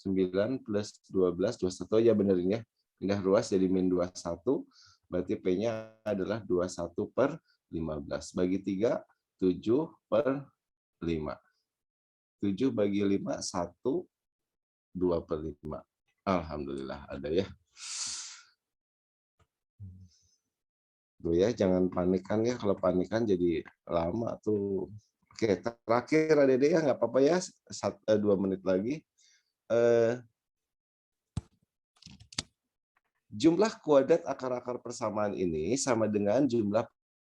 Speaker 1: 9 plus 12, 21 ya benerin ya. Pindah ruas jadi min 21. Berarti P-nya adalah 21 per 15. Bagi 3, 7 per 5. 7 bagi 5, 1, 2 per 5. Alhamdulillah ada ya. Tuh ya, jangan panikan ya. Kalau panikan jadi lama tuh. Oke, terakhir adik-adik ya, nggak apa-apa ya. 2 menit lagi. Jumlah kuadrat akar-akar persamaan ini sama dengan jumlah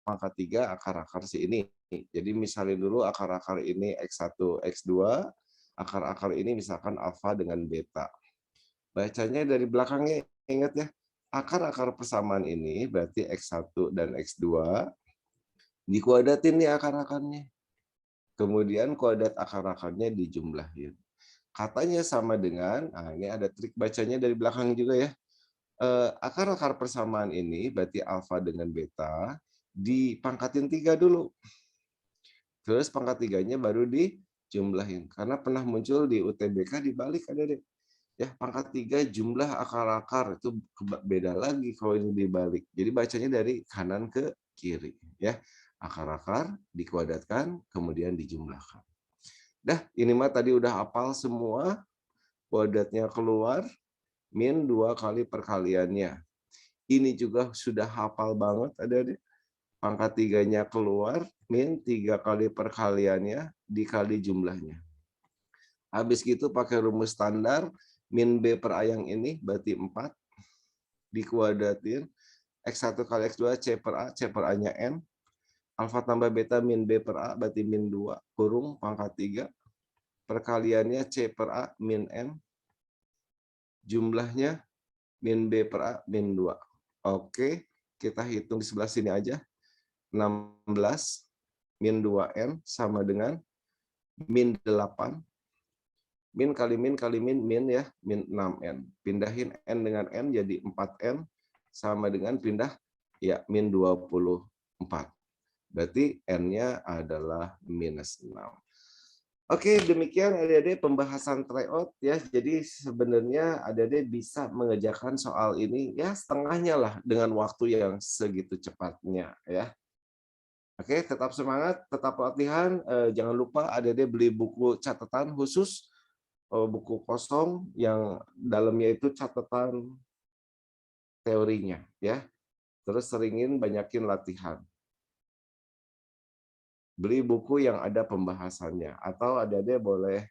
Speaker 1: pangkat 3 akar-akar si ini. Jadi misalnya dulu akar-akar ini X1, X2, akar-akar ini misalkan alfa dengan beta. Bacanya dari belakangnya, ingat ya. Akar-akar persamaan ini berarti X1 dan X2 Dikuadatin nih akar-akarnya. Kemudian kuadrat akar-akarnya dijumlahin. Katanya sama dengan, nah ini ada trik bacanya dari belakang juga ya. Akar-akar persamaan ini berarti alfa dengan beta dipangkatin 3 dulu. Terus pangkat 3-nya baru dijumlahin. Karena pernah muncul di UTBK dibalik adik-adik. Ya, pangkat 3 jumlah akar-akar itu beda lagi kalau ini dibalik. Jadi bacanya dari kanan ke kiri. Ya, akar-akar dikuadratkan, kemudian dijumlahkan. Dah, ini mah tadi udah hafal semua. Kuadratnya keluar, min 2 kali perkaliannya. Ini juga sudah hafal banget adik-adik. Pangkat 3-nya keluar, min 3 kali perkaliannya dikali jumlahnya. Habis gitu pakai rumus standar, min B per A yang ini berarti 4. Dikuadratin, X1 kali X2, C per A-nya N. Alfa tambah beta min B per A berarti min 2, kurung pangkat 3. Perkaliannya C per A min N. Jumlahnya min B per A min 2. Oke, kita hitung di sebelah sini aja. 16 min 2N sama dengan min 8. Min kali min ya, min 6N. Pindahin N dengan N jadi 4N sama dengan pindah ya min 24. Berarti N-nya adalah minus 6. Oke, demikian adik-adik pembahasan tryout ya. Jadi sebenarnya adik-adik bisa mengerjakan soal ini ya setengahnya lah dengan waktu yang segitu cepatnya ya. Oke, tetap semangat, tetap latihan. Jangan lupa adik-adik beli buku catatan khusus, buku kosong yang dalamnya itu catatan teorinya ya. Terus seringin banyakin latihan. Beli buku yang ada pembahasannya atau adik-adik boleh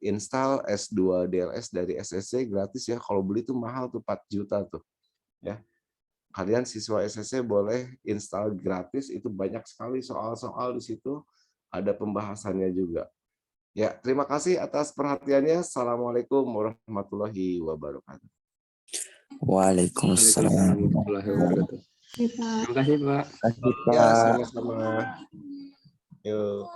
Speaker 1: install S2 DLS dari SSC gratis ya. Kalau beli tuh mahal tuh 4 juta tuh ya. Kalian siswa SSC boleh install gratis, itu banyak sekali soal-soal di situ, ada pembahasannya juga. Ya, terima kasih atas perhatiannya. Assalamualaikum warahmatullahi wabarakatuh.
Speaker 2: Waalaikumsalam.
Speaker 6: Warahmatullahi wabarakatuh.
Speaker 4: Kita
Speaker 6: Terima kasih, Pak.
Speaker 1: Ya, sama-sama. Yuk.